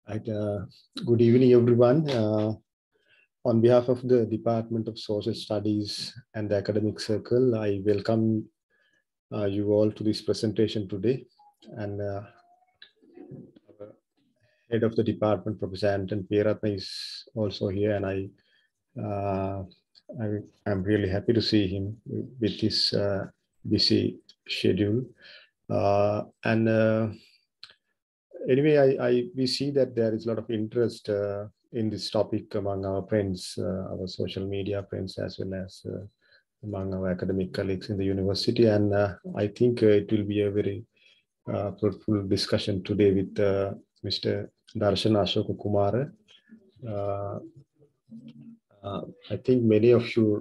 Right, good evening, everyone. On behalf of the Department of Social Studies and the Academic Circle, I welcome you all to this presentation today. And head of the department, Professor Anton Pieratna, is also here, and I'm really happy to see him with his busy schedule. Anyway, we see that there is a lot of interest in this topic among our friends, our social media friends, as well as among our academic colleagues in the university. And I think it will be a very fruitful discussion today with Mr. Darshan Ashoka Kumar. I think many of you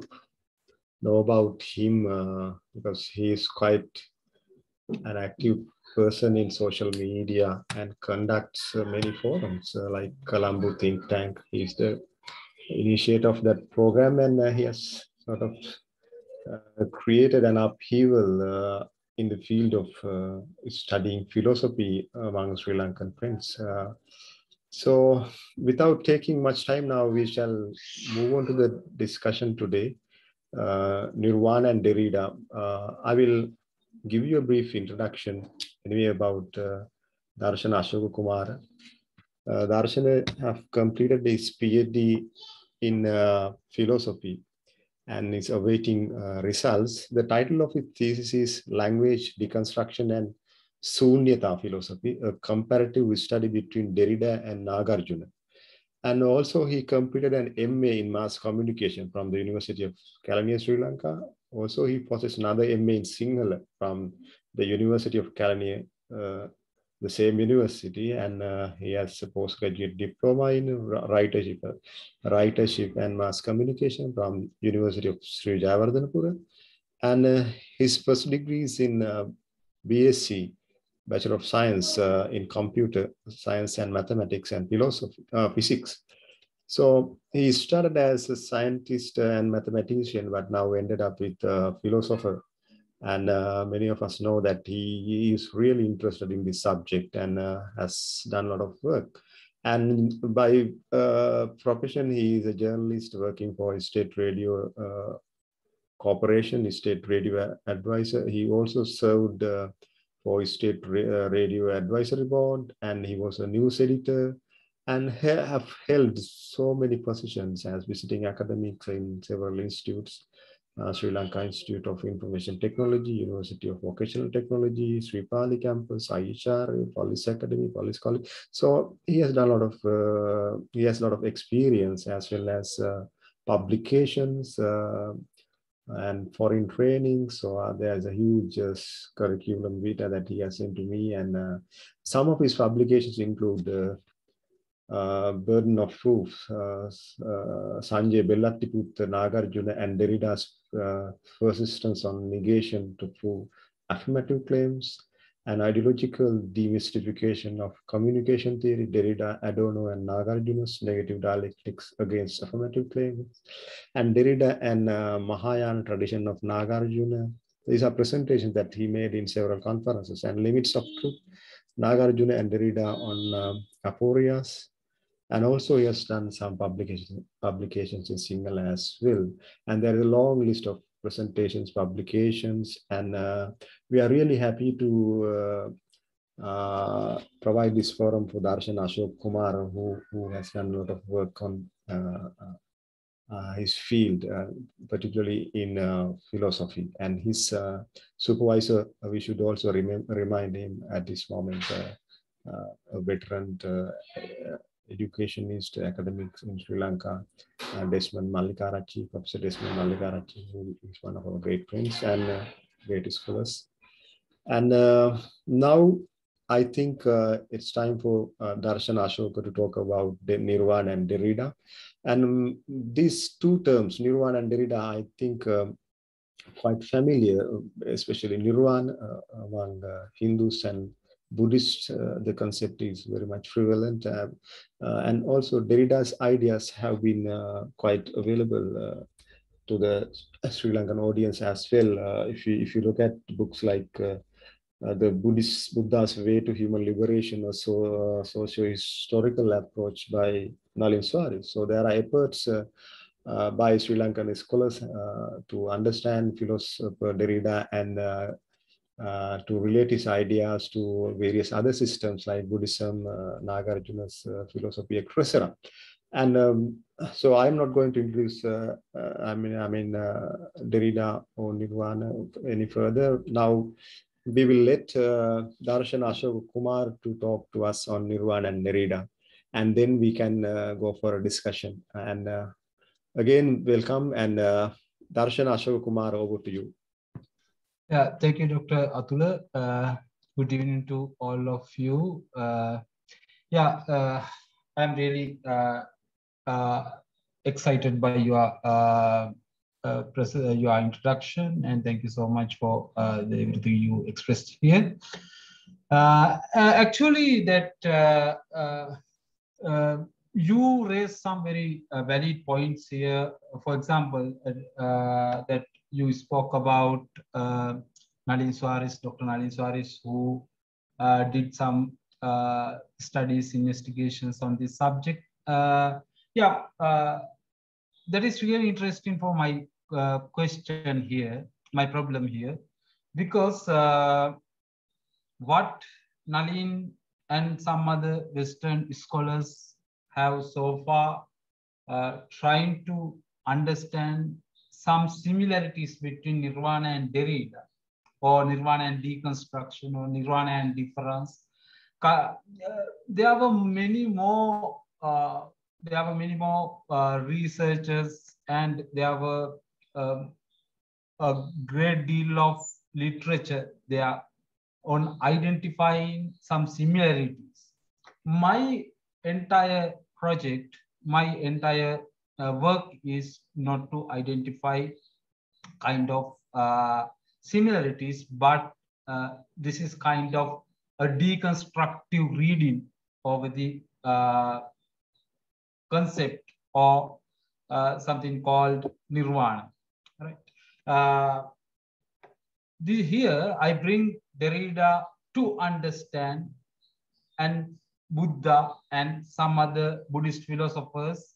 know about him because he is quite an active person in social media and conducts many forums like Colombo Think Tank. He's the initiator of that program, and he has sort of created an upheaval in the field of studying philosophy among Sri Lankan friends. So without taking much time now, we shall move on to the discussion today. Nirvāṇa and Derrida. I will give you a brief introduction anyway about Darshan Ashoka Kumar. Darshan have completed his PhD in philosophy and is awaiting results. The title of his thesis is Language Deconstruction and Sunyata Philosophy, a comparative study between Derrida and Nagarjuna. And also he completed an MA in Mass Communication from the University of Kelaniya, Sri Lanka. Also he possessed another MA in Sinhala from the University of Kelaniya, the same university, and he has a postgraduate diploma in writership and mass communication from University of Sri Jayawardhanapura. And his first degree is in BSc, Bachelor of Science in Computer Science and Mathematics and Physics. So he started as a scientist and mathematician, but now ended up with a philosopher. And many of us know that he is really interested in this subject and has done a lot of work. And by profession, he is a journalist working for a state radio corporation, a state radio advisor. He also served for his state radio advisory board, and he was a news editor, and have held so many positions as visiting academics in several institutes. Sri Lanka Institute of Information Technology, University of Vocational Technology, Sri Pali Campus, IHR, Police Academy, Police College. So he has done a lot of experience as well as publications and foreign training. So there's a huge curriculum vitae that he has sent to me, and some of his publications include Burden of Proof, Sanjay Bellatiputta, Nagarjuna and Derrida's persistence on negation to prove affirmative claims, and ideological demystification of communication theory, Derrida, Adorno and Nagarjuna's negative dialectics against affirmative claims, and Derrida and Mahayana tradition of Nagarjuna. These are presentations that he made in several conferences, and limits of truth, Nagarjuna and Derrida on aporias. And also he has done some publications in Sinhala as well. And there is a long list of presentations, publications, and we are really happy to provide this forum for Darshan Ashok Kumar, who has done a lot of work on his field, particularly in philosophy. And his supervisor, we should also remind him at this moment, a veteran educationist, academics in Sri Lanka, Desmond Mallikarachi, Professor Desmond Mallikarachi, who is one of our great friends and great scholars. And now I think it's time for Darshan Ashoka to talk about Nirvāṇa and Derrida. And these two terms, Nirvāṇa and Derrida, I think quite familiar, especially Nirvāṇa among Hindus and Buddhists. The concept is very much prevalent, and also Derrida's ideas have been quite available to the Sri Lankan audience as well. If you look at books like the Buddha's way to human liberation, or socio-historical approach by Nalin Swari. So there are efforts by Sri Lankan scholars to understand philosopher Derrida and to relate his ideas to various other systems like Buddhism, Nagarjuna's philosophy, etc. And so I'm not going to introduce, Derrida or Nirvana any further. Now we will let Darshan Ashok Kumar to talk to us on Nirvāṇa and Derrida, and then we can go for a discussion. And again, welcome, and Darshan Ashok Kumar, over to you. Yeah, thank you, Dr. Atula. Good evening to all of you. I'm really excited by your introduction, and thank you so much for everything you expressed here. Actually, you raised some very valid points here. For example, that you spoke about Nalin Suarez, Dr. Nalin Suarez, who did some studies, investigations on this subject. That is really interesting for my question here, my problem here, because what Nalin and some other Western scholars have so far trying to understand some similarities between Nirvāṇa and Derrida, or Nirvāṇa and deconstruction, or Nirvāṇa and difference. There were many more. Researchers, and there were a great deal of literature there on identifying some similarities. My entire project, my entire work is not to identify kind of similarities, but this is kind of a deconstructive reading of the concept or something called Nirvāṇa. Right? Here I bring Derrida to understand, and Buddha and some other Buddhist philosophers.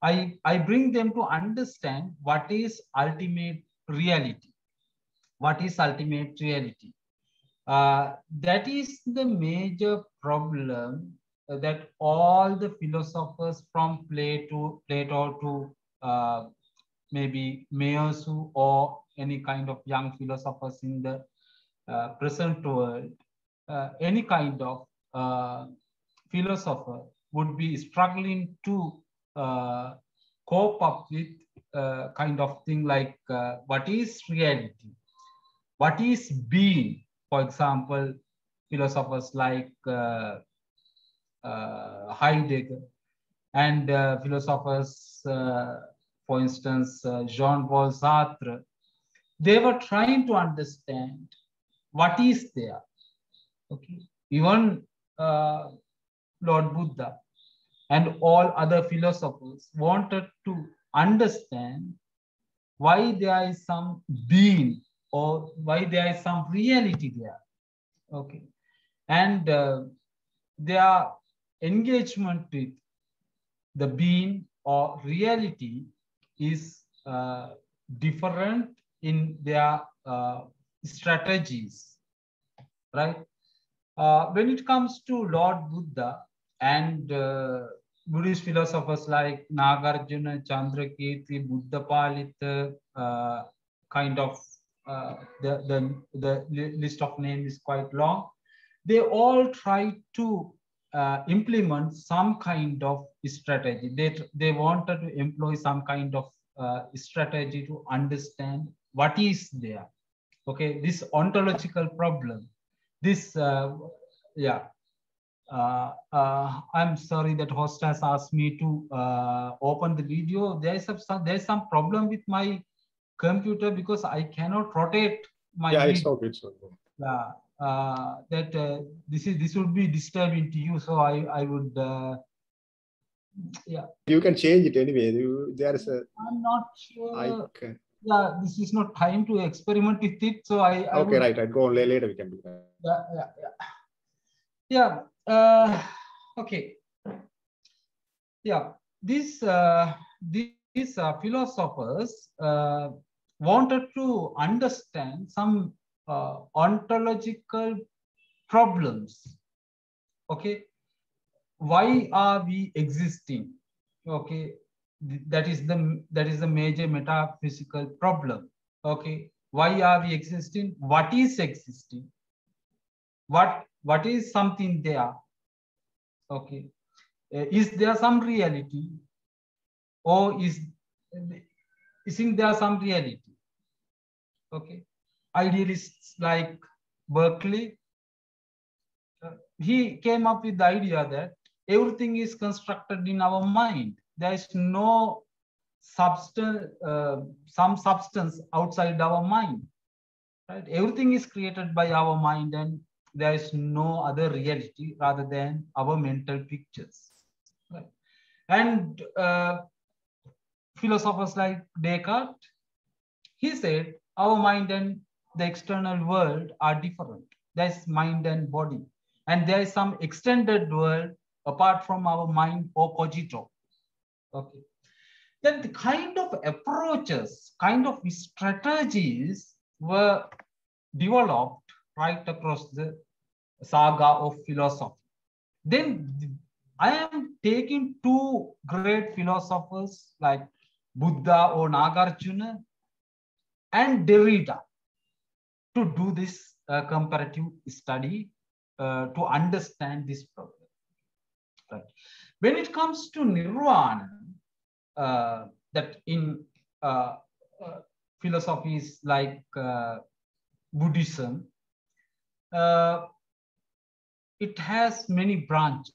I bring them to understand what is ultimate reality. What is ultimate reality? That is the major problem that all the philosophers from Plato to maybe Measu or any kind of young philosophers in the present world, any kind of philosopher would be struggling to cope up with kind of thing like what is reality, what is being. For example, philosophers like Heidegger and philosophers, for instance, Jean-Paul Sartre, they were trying to understand what is there. Okay, even Lord Buddha and all other philosophers wanted to understand why there is some being or why there is some reality there. Okay, and their engagement with the being or reality is different in their strategies, right? When it comes to Lord Buddha and Buddhist philosophers like Nagarjuna, Chandrakirti, Buddhapalita, kind of the list of names is quite long. They all try to implement some kind of strategy. They wanted to employ some kind of strategy to understand what is there. Okay, this ontological problem. This I'm sorry that host has asked me to open the video. There is some problem with my computer because I cannot rotate my video. It's okay. It's okay. This would be disturbing to you, so I would You can change it anyway. There is a. I'm not sure. Yeah, this is not time to experiment with it. So I Okay, would, right. Go on later. We can do that. yeah. Okay. Yeah. These philosophers wanted to understand some ontological problems. Okay, why are we existing? Okay, that is the major metaphysical problem. Okay, why are we existing? What is existing? What is something there? Okay, is there some reality, or isn't there some reality? Okay, idealists like Berkeley, he came up with the idea that everything is constructed in our mind. There is no substance, some substance outside our mind. Right? Everything is created by our mind, and there is no other reality rather than our mental pictures. Right? And philosophers like Descartes, he said our mind and the external world are different. There's mind and body. And there is some extended world apart from our mind or cogito. Okay. Then the kind of approaches, kind of strategies were developed right across the saga of philosophy. Then I am taking two great philosophers like Buddha or Nagarjuna and Derrida to do this comparative study to understand this problem. Right. When it comes to Nirvāṇa, that in philosophies like Buddhism, it has many branches.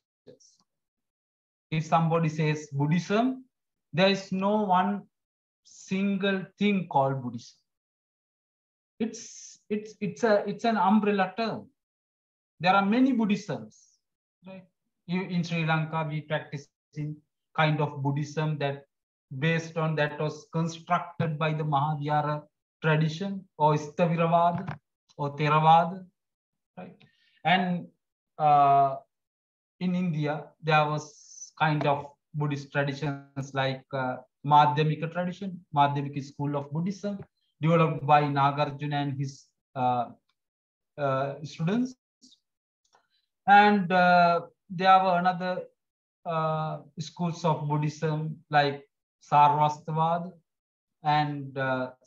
If somebody says Buddhism, there is no one single thing called Buddhism. It's an umbrella term. There are many Buddhisms, right? In Sri Lanka, we practicing kind of Buddhism that based on that was constructed by the Mahavihara tradition or Istaviravada or Theravada, right? And in India, there was kind of Buddhist traditions like Madhyamika tradition, Madhyamika school of Buddhism, developed by Nagarjuna and his students. And there were another schools of Buddhism like Sarvastivada and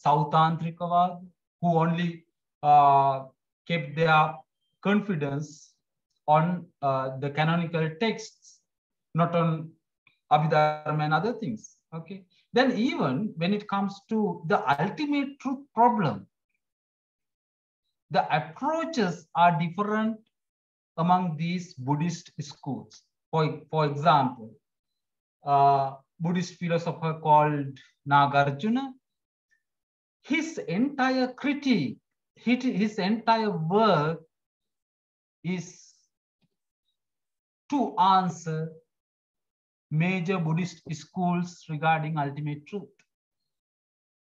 Sautantrikavad, who only kept their confidence on the canonical texts, not on Abhidharma and other things. Okay. Then even when it comes to the ultimate truth problem, the approaches are different among these Buddhist schools. For example, Buddhist philosopher called Nagarjuna, his entire critique, his entire work is to answer major Buddhist schools regarding ultimate truth,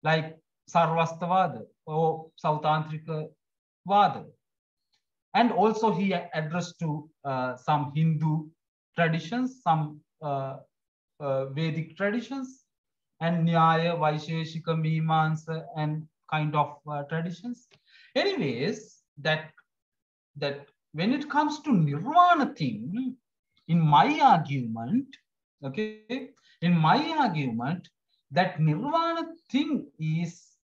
like Sarvastivada or Sautantrika Vada. And also he addressed to some Hindu traditions, some Vedic traditions, and Nyaya, Vaisheshika, Mīmānsa, and kind of traditions. Anyways, that when it comes to Nirvāṇa thing, in my argument, okay, in my argument, that Nirvāṇa thing is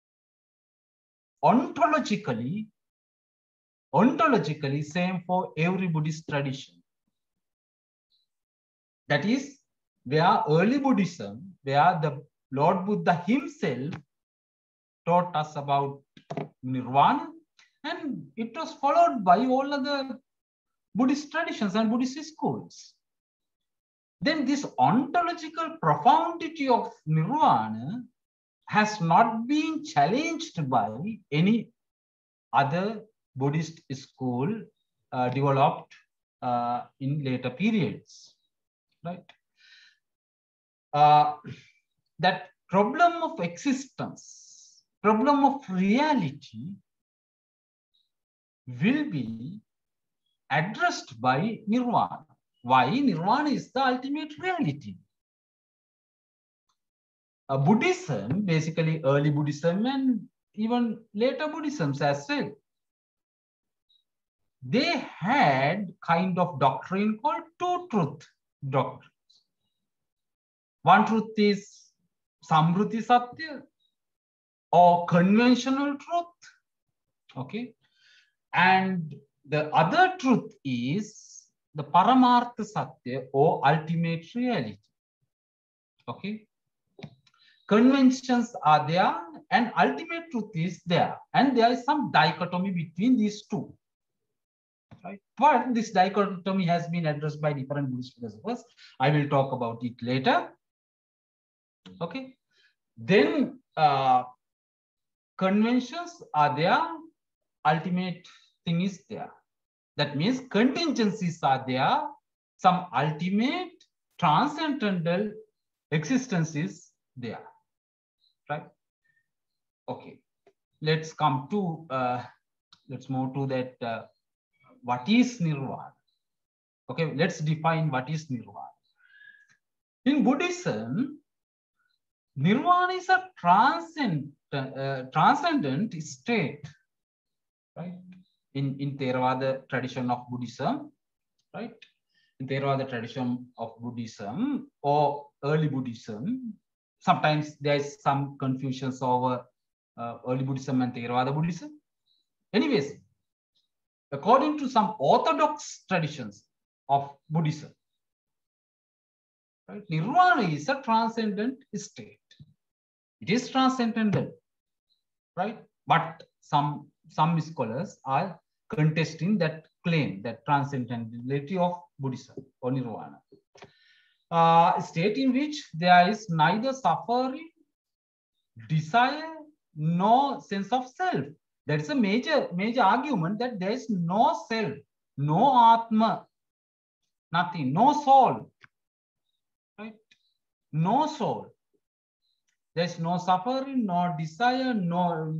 ontologically same for every Buddhist tradition. That is, where early Buddhism, where the Lord Buddha himself taught us about Nirvāṇa, and it was followed by all other Buddhist traditions and Buddhist schools. Then this ontological profundity of Nirvāṇa has not been challenged by any other Buddhist school developed in later periods, right? That problem of existence problem of reality will be addressed by Nirvāṇa. Why? Nirvāṇa is the ultimate reality. Buddhism, basically early Buddhism and even later Buddhisms as well, they had kind of doctrine called two truth doctrines. One truth is Samruti Satya or conventional truth. Okay. And the other truth is the Paramartha Satya or ultimate reality. Okay. Conventions are there and ultimate truth is there. And there is some dichotomy between these two. Right? But this dichotomy has been addressed by different Buddhist philosophers. I will talk about it later. Okay. Then conventions are there, ultimate thing is there. That means contingencies are there, some ultimate transcendental existence is there. Right? Okay. Let's come to, let's move to that. What is Nirvāṇa? Okay, let's define what is Nirvāṇa. In Buddhism, Nirvāṇa is a transcendent state, right? In Theravada tradition of Buddhism, right? In Theravada tradition of Buddhism or early Buddhism, sometimes there is some confusions over early Buddhism and Theravada Buddhism. Anyways, according to some orthodox traditions of Buddhism, right, Nirvāṇa is a transcendent state. It is transcendental, right? But some scholars are contesting that claim, that transcendentality of Buddhism or Nirvāṇa. A state in which there is neither suffering, desire, nor sense of self. That is a major argument, that there is no self, no Atma, nothing, no soul, right? No soul. There is no suffering, no desire, no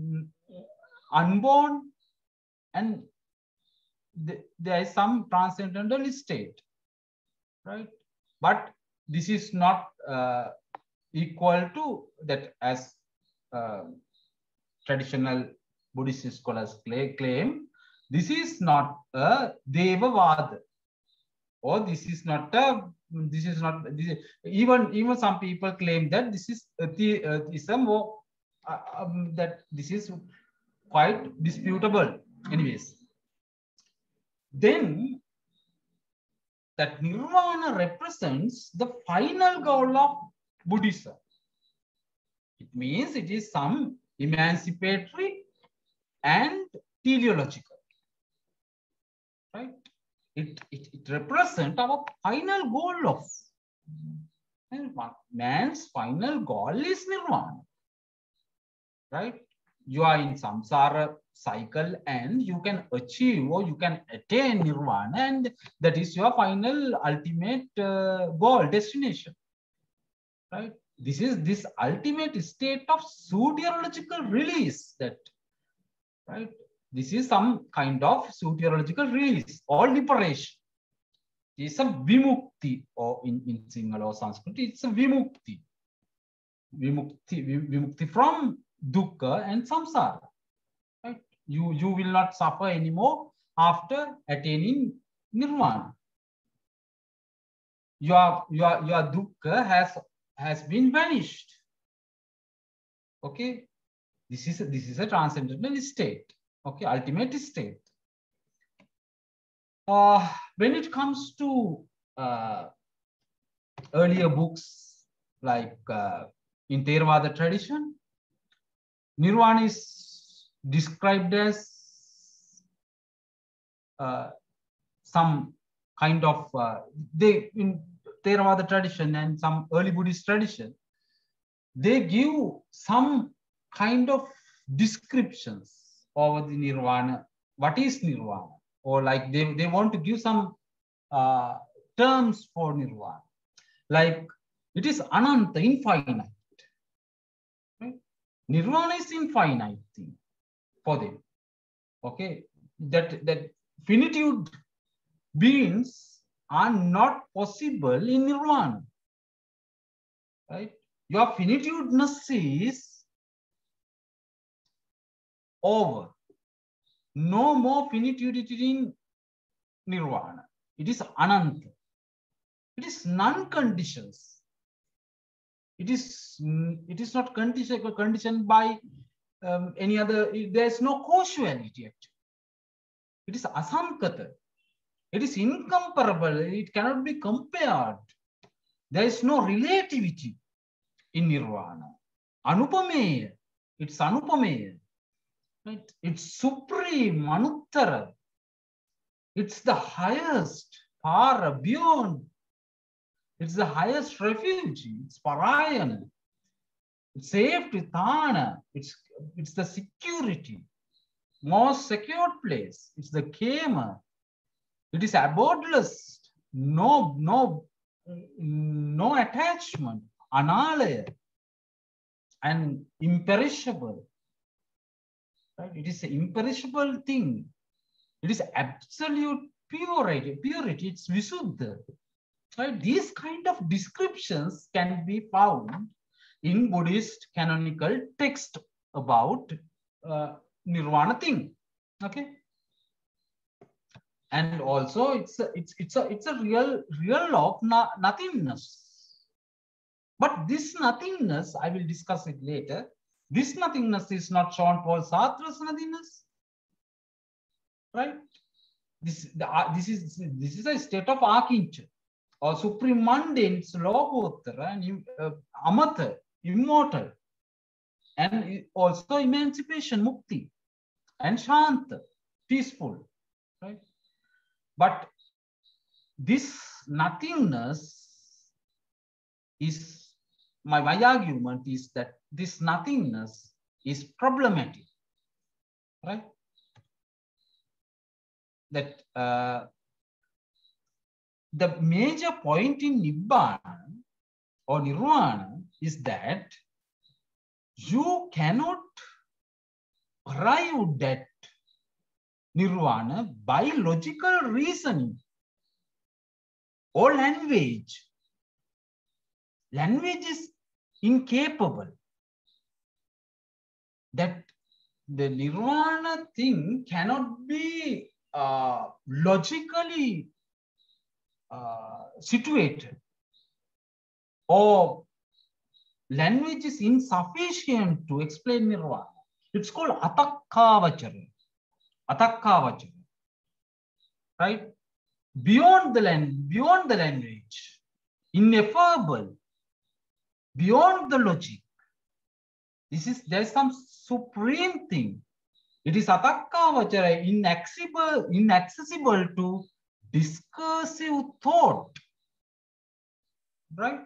unborn, and there is some transcendental state, right? But this is not equal to that, as traditional Buddhist scholars claim. This is not a Devavada, or this is not a, even some people claim that this is theism, or that this is quite disputable. Anyways, then that Nirvāṇa represents the final goal of Buddhism. It means it is some emancipatory and teleological, right? It represents our final goal of man's final goal is Nirvāṇa, right? You are in samsara cycle and you can achieve or you can attain Nirvāṇa, and that is your final ultimate goal, destination, right? This is this ultimate state of soteriological release, that, right? This is some kind of soteriological release or liberation. It is a vimukti, or in Sinhala or Sanskrit, it's a vimukti. Vimukti from dukkha and samsara. Right? You will not suffer anymore after attaining Nirvāṇa. Your dukkha has been vanished. Okay, this is a transcendental state. Okay, ultimate state. When it comes to earlier books, like in Theravada tradition, Nirvāṇa is described as some kind of in Theravada tradition and some early Buddhist tradition, they give some kind of descriptions over the Nirvāṇa. What is Nirvāṇa? Or like they want to give some terms for Nirvāṇa. Like it is ananta, infinite. Right? Nirvana is infinite thing for them. Okay, that finitude beings are not possible in Nirvana. Right? Your finitudeness is over. No more finitude in Nirvana. It is Ananta. It is non-conditions. It is not conditioned by any other. There is no causality actually. It is asankata. It is incomparable. It cannot be compared. There is no relativity in Nirvana. Anupameya. It's anupameya. Right? It's supreme, anuttara. It's the highest, far beyond. It's the highest refuge. It's parayana. It's safety, thana. It's the security. Most secure place. It's the kema. It is abodeless. No attachment. Analaya. And imperishable. Right? It is an imperishable thing. It is absolute purity. It's visuddha. Right? These kind of descriptions can be found in Buddhist canonical text about Nirvana thing. Okay, and also it's a real of nothingness. But this nothingness, I will discuss it later. This nothingness is not Jean-Paul Sartre's nothingness, right? This is a state of architecture or supreme mundane, it's logottara and amatha, immortal, and also emancipation, mukti, and shanta, peaceful, right? But this nothingness is, my argument is that this nothingness is problematic, right? That the major point in Nibbana or Nirvana is that you cannot arrive at Nirvana by logical reasoning or language. Language is incapable. That the Nirvana thing cannot be logically situated, or language is insufficient to explain Nirvana. It's called atakkavachara. Atakkavachara. Right? Beyond the language, ineffable, beyond the logic. There's some supreme thing. It is atakkavachara, inaccessible to discursive thought. Right?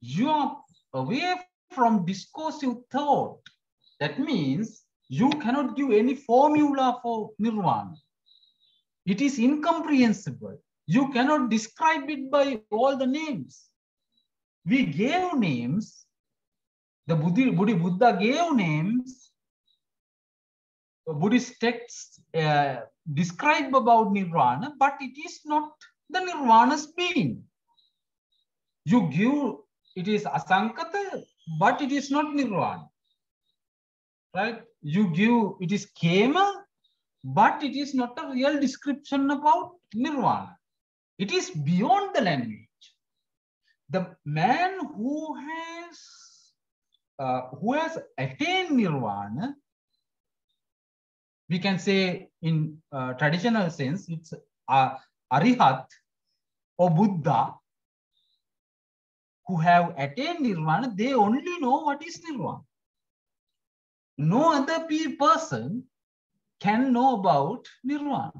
You are away from discursive thought. That means you cannot give any formula for Nirvana. It is incomprehensible. You cannot describe it by all the names. We gave names. The Buddha gave names. Buddhist texts describe about Nirvana, but it is not the Nirvana's being. You give, it is asankata, but it is not Nirvana. Right? You give, it is kema, but it is not a real description about Nirvana. It is beyond the language. The man who has attained Nirvana, we can say in traditional sense, it's Arihat or Buddha who have attained Nirvana. They only know what is Nirvana. No other person can know about Nirvana.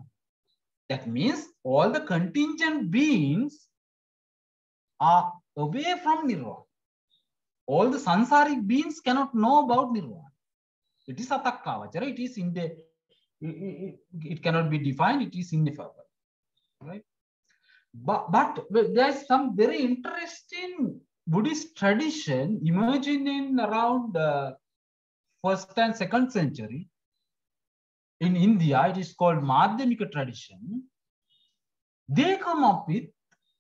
That means all the contingent beings are away from Nirvana. All the sansaric beings cannot know about Nirvana. It is atakkavachara. It is it cannot be defined. It is ineffable, right? But there's some very interesting Buddhist tradition emerging in around 1st and 2nd century. In India, it is called Madhyamika tradition. They come up with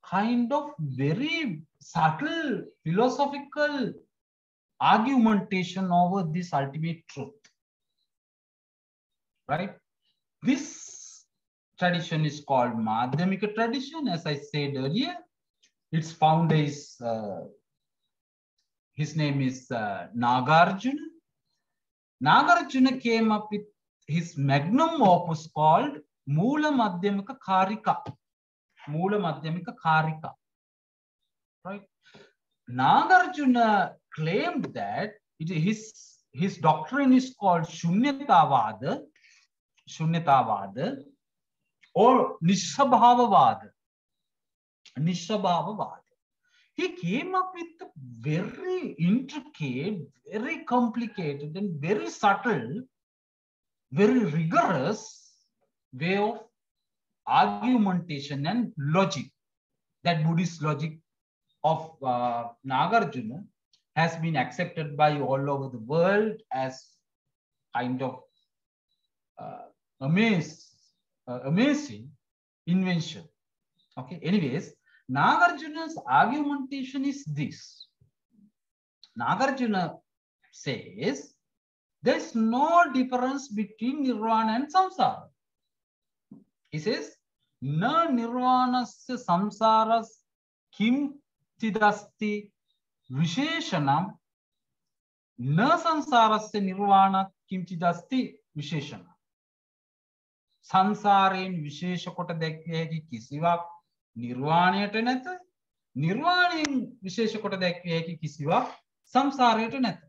kind of very subtle philosophical argumentation over this ultimate truth. Right? This tradition is called Madhyamika tradition. As I said earlier, its founder is, his name is Nagarjuna. Nagarjuna came up with his magnum opus called Moola Madhyamika Karika. Moola Madhyamika Karika. Right? Nagarjuna claimed that his doctrine is called Shunyatavada or Nishabhavavada. He came up with a very intricate, very complicated, and very subtle, very rigorous way of argumentation and logic. That Buddhist logic of Nagarjuna has been accepted by all over the world as kind of amazing invention. Okay, anyways, Nagarjuna's argumentation is this. Nagarjuna says there is no difference between Nirvāṇa and samsara. He says, na nirvāṇasya samsāras kim chidasti visheshanam, na samsārasya nirvāṇa kim chidasti visheshanam. Samsāreන් vishesha kota දැක්විය හැකි කිසිවක් නිර්වාණයට නැත. නිර්වාණයෙන් විශේෂ කොට දැක්විය හැකි කිසිවක් සංසාරයට නැත.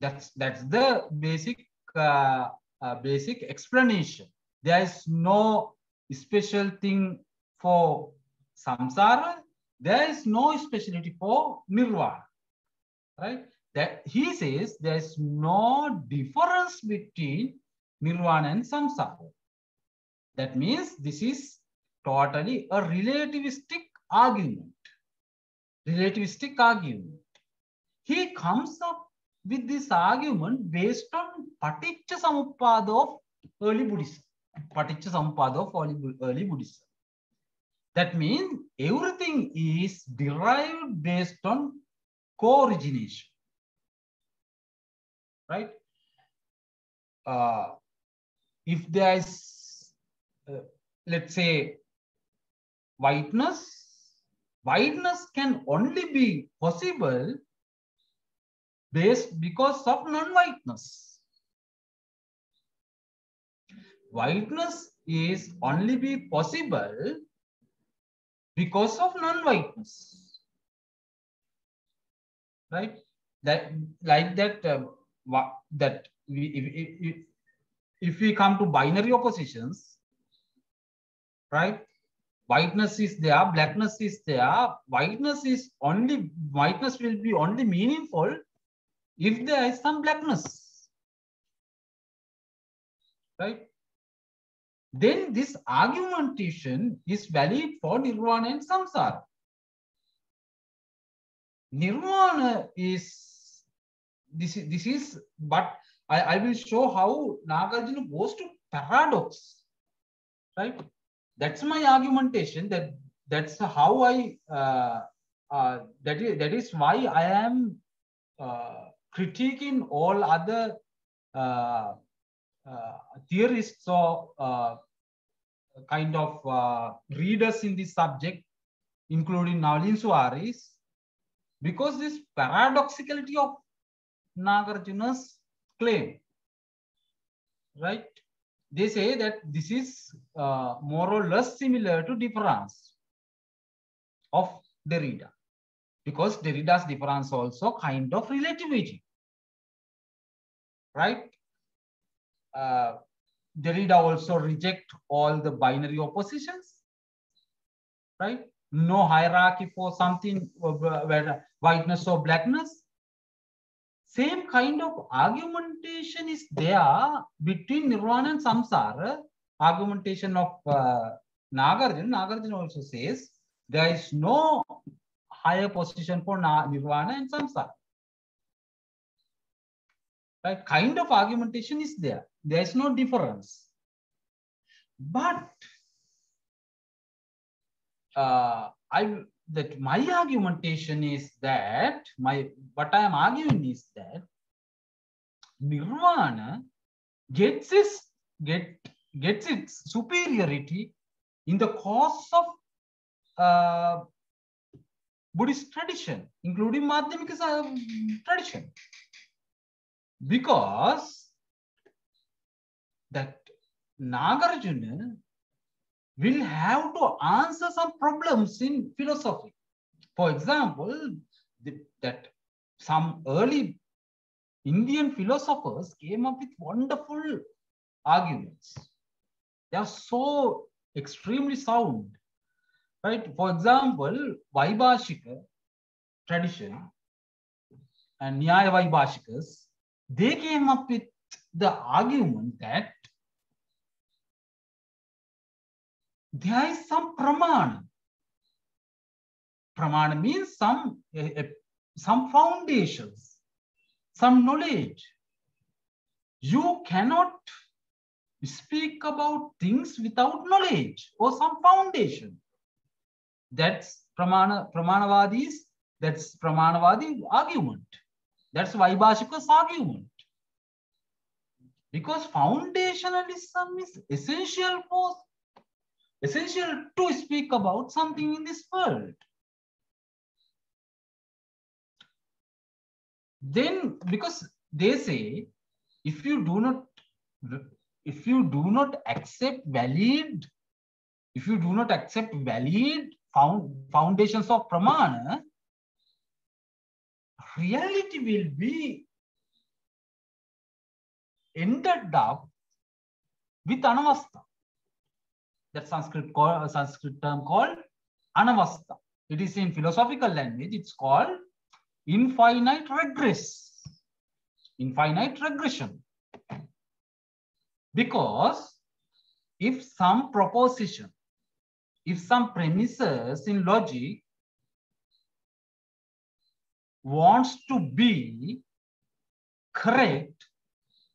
That's the basic explanation. There is no special thing for samsara. There is no speciality for nirvana. Right? That he says there is no difference between nirvana and samsara. That means this is totally a relativistic argument. Relativistic argument. He comes up with this argument based on Paticca Samuppada of early Buddhism. Paticca Samuppada of early Buddhism. That means everything is derived based on co-origination. Right? If there is, let's say, whiteness can only be possible because of non-whiteness. Whiteness is only be possible because of non-whiteness. Right? That if we come to binary oppositions, right? Whiteness is there, blackness is there. Whiteness will be only meaningful if there is some blackness, right? Then this argumentation is valid for nirvana and samsara. Nirvana is this is, but I will show how Nagarjuna goes to paradox, right? That's my argumentation. That's how that is why I am critiquing all other theorists or kind of readers in this subject, including Navlin Suarez, because this paradoxicality of Nagarjuna's claim, right? They say that this is more or less similar to difference of Derrida, because Derrida's difference also kind of relativity, right? Derrida also reject all the binary oppositions, right? No hierarchy for something, whether whiteness or blackness. Same kind of argumentation is there between nirvana and samsara. Argumentation of Nagarjuna. Nagarjuna also says there is no higher position for Nirvana and Samsara. Right? Kind of argumentation is there. There is no difference. But my argumentation is that what I am arguing is that Nirvana gets its superiority in the course of Buddhist tradition, including Madhyamika tradition, because that Nagarjuna will have to answer some problems in philosophy. For example, that some early Indian philosophers came up with wonderful arguments. They are so extremely sound, right? For example, Vaibhashika tradition and Nyaya Vaibhashikas, they came up with the argument that there is some pramana. Pramana means some foundations, some knowledge. You cannot speak about things without knowledge or some foundation. That's Pramanavadis. That's Pramanavadi argument. That's Vaibhashika's argument. Because foundationalism is essential to speak about something in this world. Then, because they say, if you do not accept valid foundations of pramana, reality will be ended up with anavastha. That Sanskrit term called anavastha. It is in philosophical language, it's called infinite regress, infinite regression. Because if some proposition, if some premises in logic wants to be correct,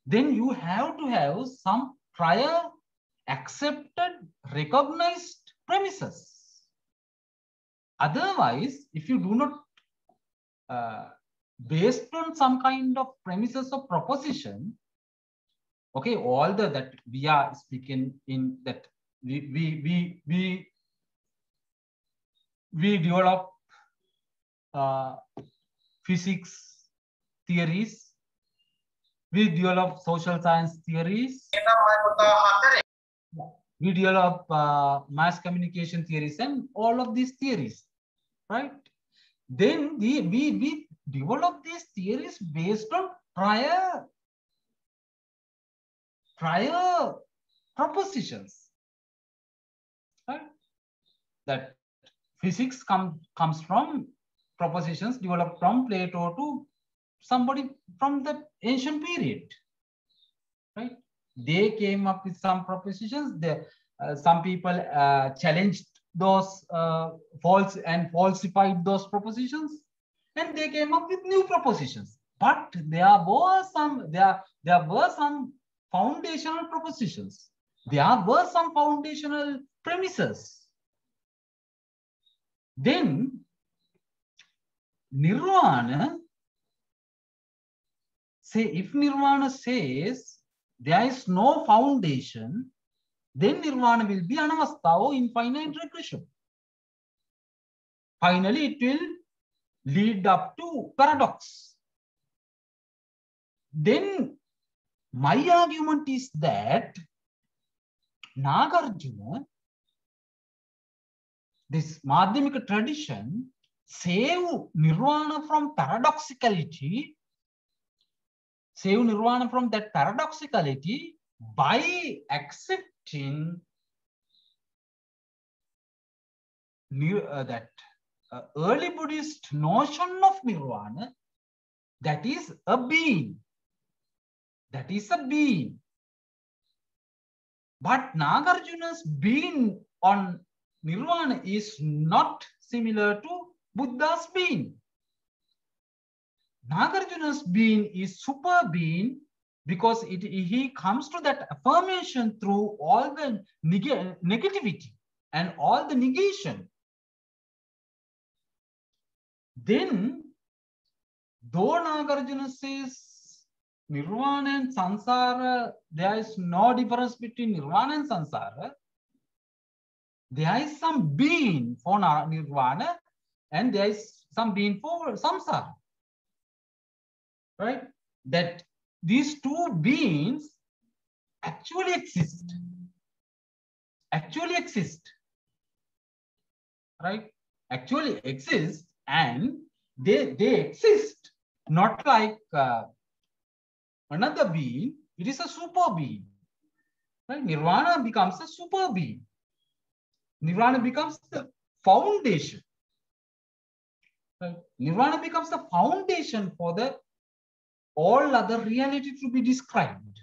then you have to have some prior accepted, recognized premises. Otherwise, if you do not, based on some kind of premises of proposition, okay, all that we are speaking in that we develop physics theories, we develop social science theories, we develop mass communication theories and all of these theories, right? Then we develop these theories based on prior propositions, right? That physics comes from propositions developed from Plato to somebody from the ancient period, right? They came up with some propositions. Some people challenged those falsified those propositions, and they came up with new propositions. But there were some foundational propositions. There were some foundational premises. Then Nirvana, if Nirvana says there is no foundation, then Nirvana will be anavastha or infinite regression. Finally, it will lead up to paradox. Then my argument is that Nagarjuna, this Madhyamika tradition, save Nirvana from paradoxicality, by accepting that early Buddhist notion of Nirvana, that is a being. That is a being. But Nagarjuna's being on Nirvana is not similar to Buddha's being. Nagarjuna's being is super being because he comes to that affirmation through all the negativity and all the negation. Then, though Nagarjuna says Nirvana and Sansara, there is no difference between Nirvana and Sansara. There is some being for Nirvana and there is some being for Samsara. Right? That these two beings actually exist. Actually exist. Right? Actually exist, and they exist not like another being. It is a super being. Right? Nirvana becomes a super being. Nirvana becomes the foundation. Right? Nirvana becomes the foundation for the all other reality to be described.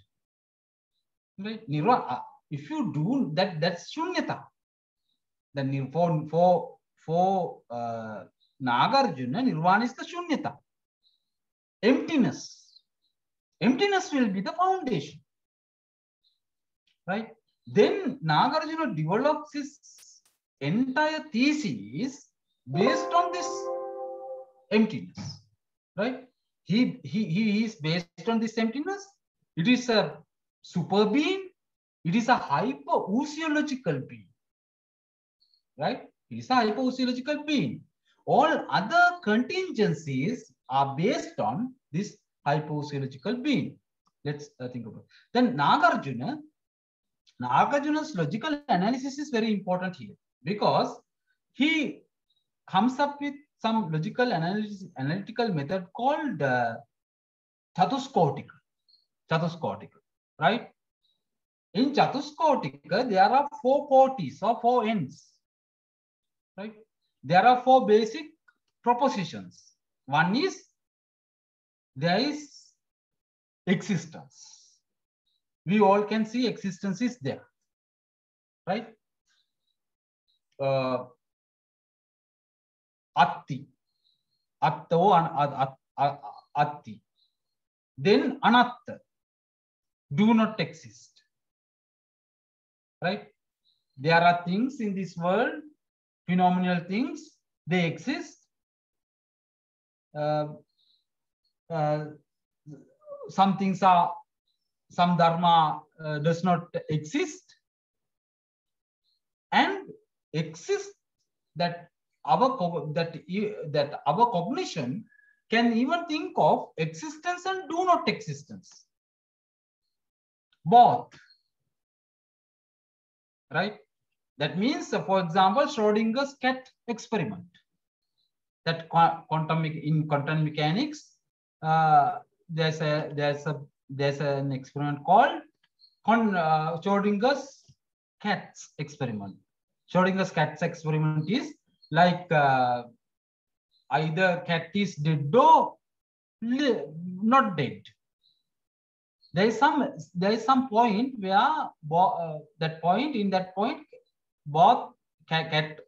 Right? Nirvana, if you do that, that's shunyata. Then for Nagarjuna, Nirvana is the shunyata. Emptiness. Emptiness will be the foundation. Right? Then Nagarjuna develops his entire thesis based on this emptiness. Right? He is based on this emptiness. It is a super being. It is a hyper-ooseological being. Right? It is a hyper-ooseological being. All other contingencies are based on this hyper-ooseological being. Let's think about it. Then Nagarjuna's logical analysis is very important here because he comes up with some logical analytical method called Chatuskortika. Right? In Chatuskortika, there are 4 kotis or 4 ends. Right? There are 4 basic propositions. One is there is existence. We all can see existence is there. Right? Atti. Atti. Then anatta. Do not exist. Right? There are things in this world, phenomenal things, they exist. Some things are, some dharma does not exist. And exist that our cognition can even think of existence and do not existence. Both. Right? That means, for example, Schrödinger's cat experiment. That in quantum mechanics, there's an experiment called Schrödinger's cat's experiment. Schrödinger's cat's experiment is like either cat is dead or not dead. There is some point where in that point both cat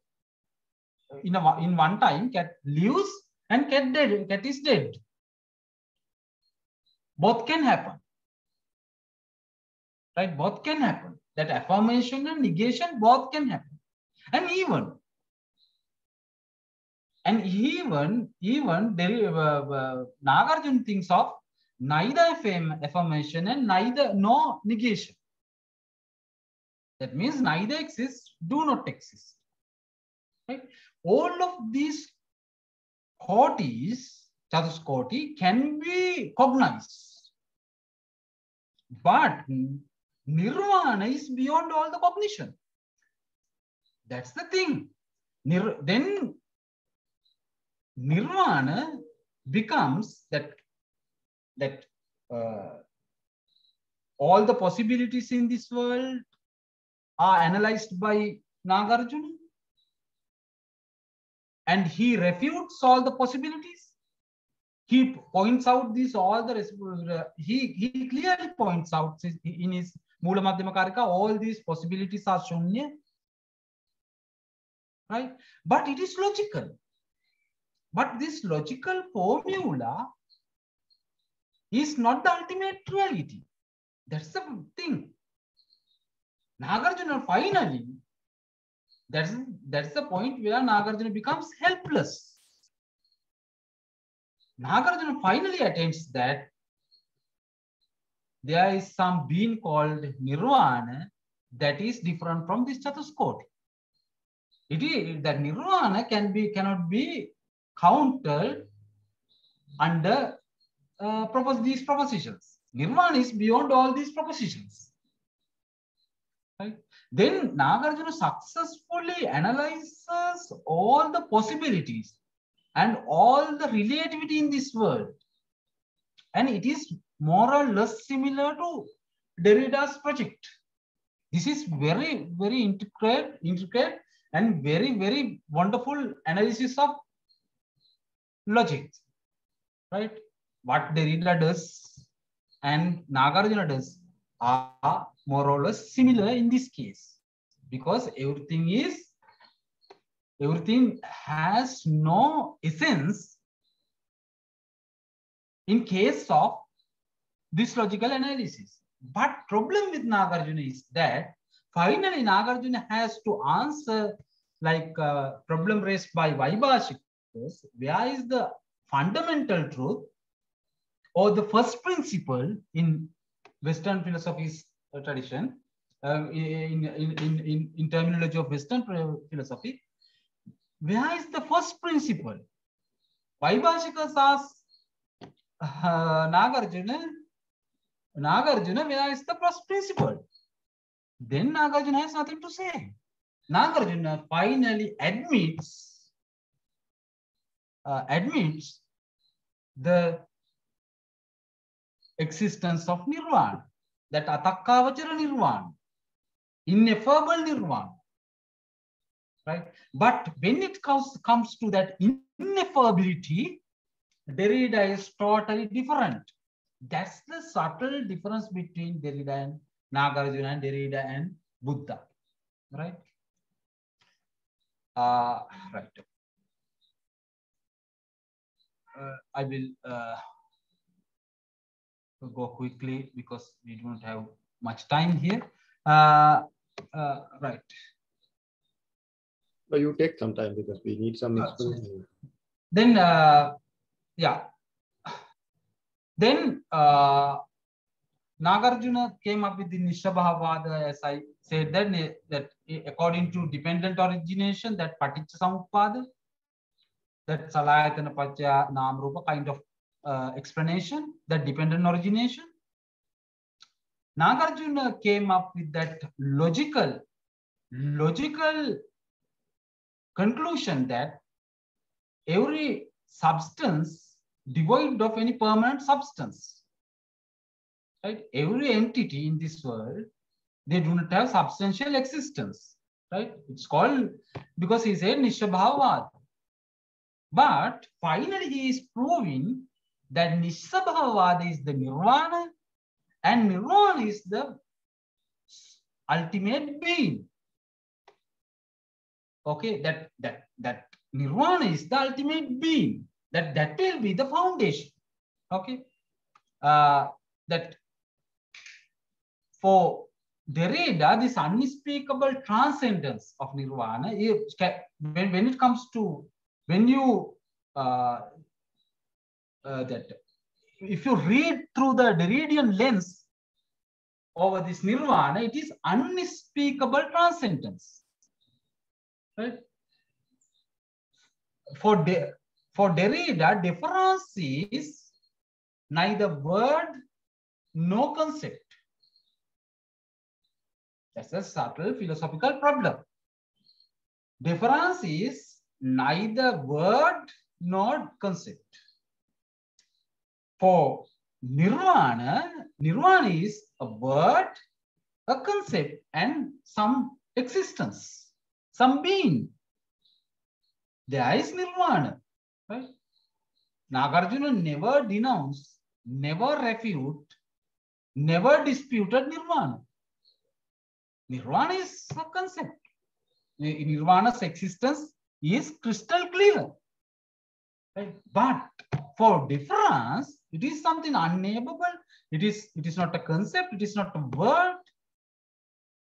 in one time cat lives and cat is dead. Both can happen. Right? Both can happen. That affirmation and negation both can happen. And even Nagarjuna thinks of neither affirmation and no negation. That means neither exists, do not exist. Right? All of these kotis, Chatuskoti, can be cognized. But Nirvana is beyond all the cognition. That's the thing. Then Nirvana becomes that all the possibilities in this world are analyzed by Nagarjuna, and he refutes all the possibilities. He points out he clearly points out in his Mula Madhyama Karika, all these possibilities are shunya. Right? But it is logical. But this logical formula is not the ultimate reality. That's the thing. Nagarjuna finally, that's the point where Nagarjuna becomes helpless. Nagarjuna finally attains that there is some being called Nirvāṇa that is different from this Chatuskoti. It is that Nirvāṇa cannot be counted under these propositions. Nirvāṇa is beyond all these propositions. Right? Then Nagarjuna successfully analyzes all the possibilities and all the relativity in this world. And it is more or less similar to Derrida's project. This is very, very intricate and very, very wonderful analysis of logic. Right? What Derrida does and Nagarjuna does are more or less similar in this case, because everything has no essence in case of this logical analysis. But problem with Nagarjuna is that finally Nagarjuna has to answer like problem raised by Vaibhashikas, where is the fundamental truth or the first principle in Western philosophy's tradition, in terminology of Western philosophy, where is the first principle? Vaibhashikas asks Nagarjuna, where is the first principle? Then Nagarjuna has nothing to say. Nagarjuna finally admits the existence of Nirvāṇa, that Atakkavachara Nirvāṇa, ineffable Nirvāṇa. Right? But when it comes to that ineffability, Derrida is totally different. That's the subtle difference between Derrida and Nagarjuna and Derrida and Buddha. Right? Right. I will go quickly because we don't have much time here. Right. But you take some time because we need some explanation. Then, yeah. Then Nagarjuna came up with the Nishabhavada, as I said, that according to dependent origination, that Paticca Samuppada, that Salayatana Pacaya Nam Rupa kind of explanation, that dependent origination. Nagarjuna came up with that logical conclusion that every substance devoid of any permanent substance, right? Every entity in this world, they do not have substantial existence, right? It's called, because he said Nishabhavada. But finally he is proving that Nishabhavada is the Nirvāṇa, and Nirvāṇa is the ultimate being. Okay, that Nirvāṇa is the ultimate being. That will be the foundation. Okay, that for Derrida, this unspeakable transcendence of Nirvāṇa, when it comes to, when you that if you read through the Derridian lens over this Nirvāṇa, it is unspeakable transcendence. Right? For Derrida, difference is neither word nor concept. That's a subtle philosophical problem. Difference is neither word nor concept. For Nirvāṇa, Nirvāṇa is a word, a concept, and some existence, some being. There is Nirvāṇa. Right? Nagarjuna never denounced, never refuted, never disputed Nirvāṇa. Nirvāṇa is a concept. Nirvāṇa's existence is crystal clear. Right? But for difference, it is something unnameable. It is not a concept. It is not a word.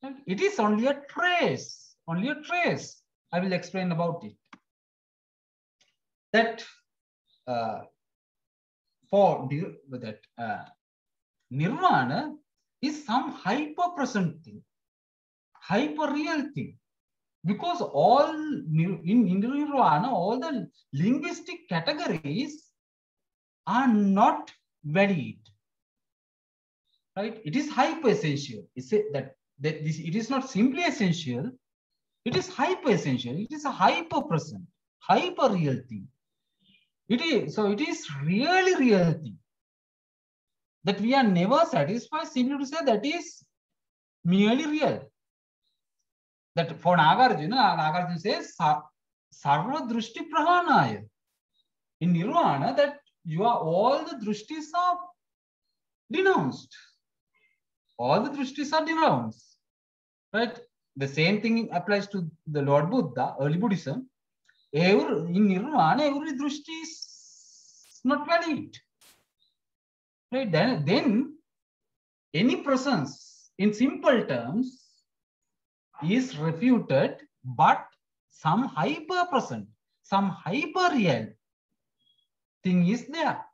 Right? It is only a trace. Only a trace. I will explain about it. That Nirvana is some hyper-present thing, hyper-real thing. Because all in Nirvana, all the linguistic categories are not valid. Right? It is hyper-essential. It is not simply essential. It is hyper-essential. It is a hyper-present, hyper-real thing. It is really real thing. That we are never satisfied simply to say that is merely real. That for Nagarjuna says Sarva Drushti Prahanaya. In Nirvana, that all the drishtis are denounced. All the drishtis are denounced. Right? The same thing applies to the Lord Buddha, early Buddhism. In Nirvana, every drishti is not valid. Right? Then any presence in simple terms is refuted, but some hyper-present, some hyper-real thing is there.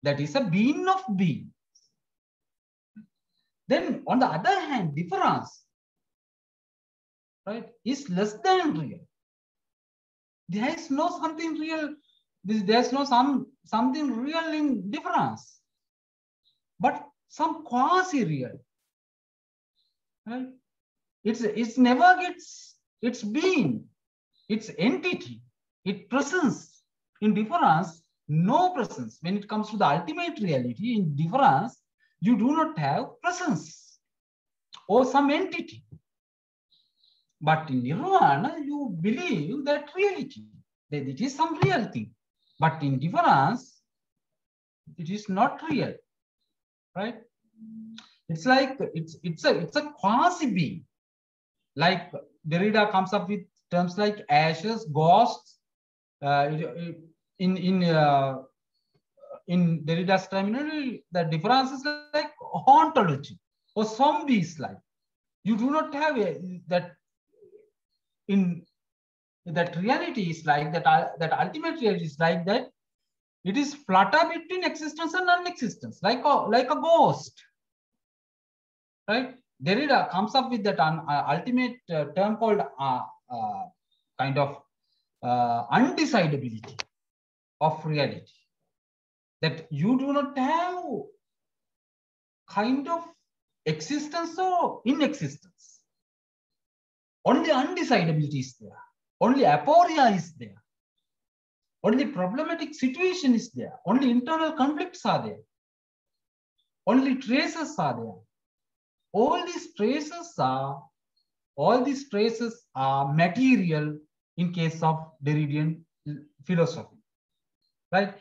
That is a being of being. Then on the other hand, difference, right, is less than real. There is no something real. There is no something real in difference, but some quasi-real. Right? It's never gets its being, its entity, its presence. In difference, no presence. When it comes to the ultimate reality, in difference, you do not have presence or some entity. But in Nirvana, you believe that reality, that it is some real thing. But in difference, it is not real. Right? It's like it's a quasi-being. Like Derrida comes up with terms like ashes, ghosts. In Derrida's terminology, the difference is like hauntology or zombies. Like you do not have that. In that reality is like that. That ultimate reality is like that. It is flutter between existence and non-existence, like a ghost. Right? Derrida comes up with that ultimate term called kind of undecidability of reality. That you do not have kind of existence or inexistence. Only undecidability is there. Only aporia is there. Only problematic situation is there. Only internal conflicts are there. Only traces are there. All these traces are material in case of Derridian philosophy. Right?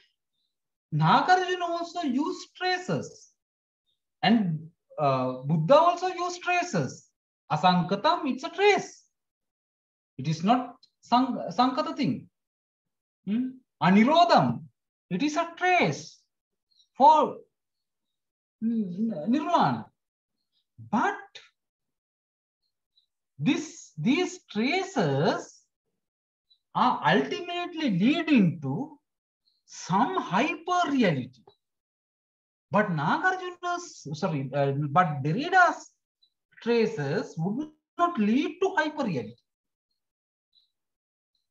Nagarjuna also used traces. And Buddha also used traces. Asankatam, it's a trace. It is not sankata thing. Anirodham, it is a trace for Nirvana. But these traces are ultimately leading to some hyper reality. But but Derrida's traces would not lead to hyper reality,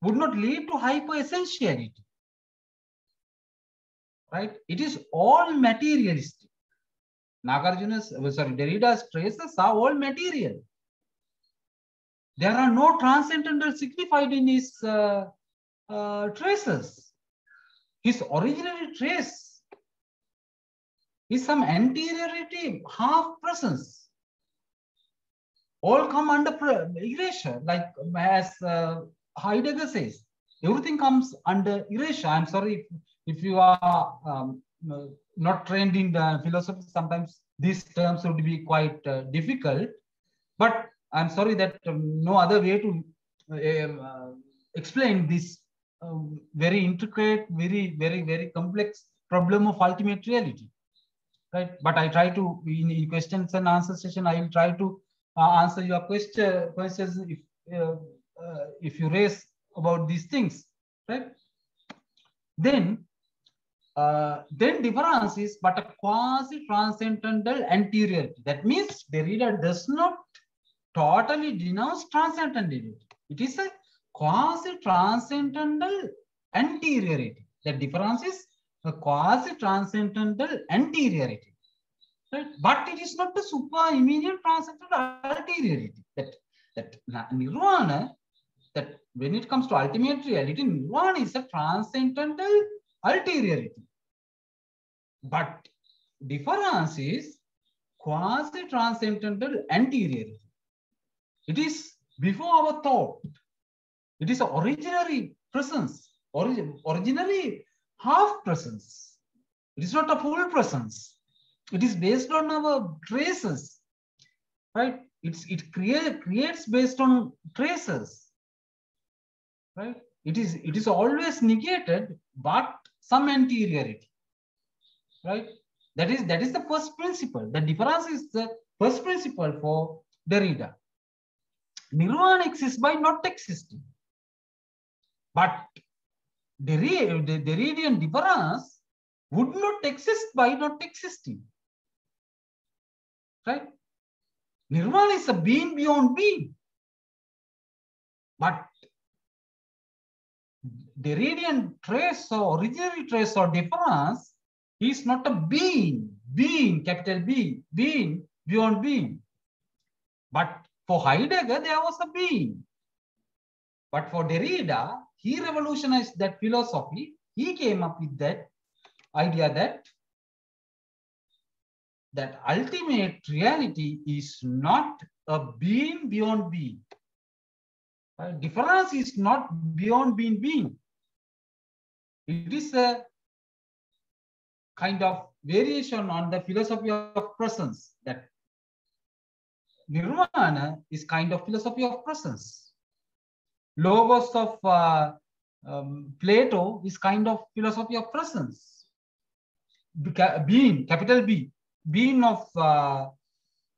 would not lead to hyper essentiality. Right? It is all materialistic. Derrida's traces are all material. There are no transcendental signified in his traces. His original trace is some anteriority, half presence. All come under erasure, like as Heidegger says. Everything comes under erasure. I'm sorry if you are not trained in the philosophy. Sometimes these terms would be quite difficult. But I'm sorry that no other way to explain this very intricate, very complex problem of ultimate reality, right? But I try to, in questions and answer session, I will try to answer your questions if you raise about these things, right? Then difference is but a quasi-transcendental anteriority. That means Derrida does not totally denounce transcendentality. It is a quasi-transcendental anteriority. The difference is a quasi-transcendental anteriority, right? But it is not the super immediate transcendental ulteriority. That Nirvāṇa, that when it comes to ultimate reality, Nirvāṇa is a transcendental ulteriority. But difference is quasi-transcendental anteriority. It is before our thought. It is an originary presence, originally half presence. It is not a full presence. It is based on our traces, right? It creates based on traces, right? It is always negated, but some anteriority, right? That is the first principle. The difference is the first principle for Derrida. Nirvāṇa exists by not existing, but Derridian difference would not exist by not existing, right? Nirvāṇa is a being beyond being, but Derridian trace or originary trace or difference is not a being, capital B, being beyond being. But for Heidegger, there was a being. But for Derrida, he revolutionized that philosophy. He came up with that idea that ultimate reality is not a being beyond being. Difference is not beyond being. It is a kind of variation on the philosophy of presence. That Nirvāṇa is kind of philosophy of presence. Logos of Plato is kind of philosophy of presence. Being, capital B, being of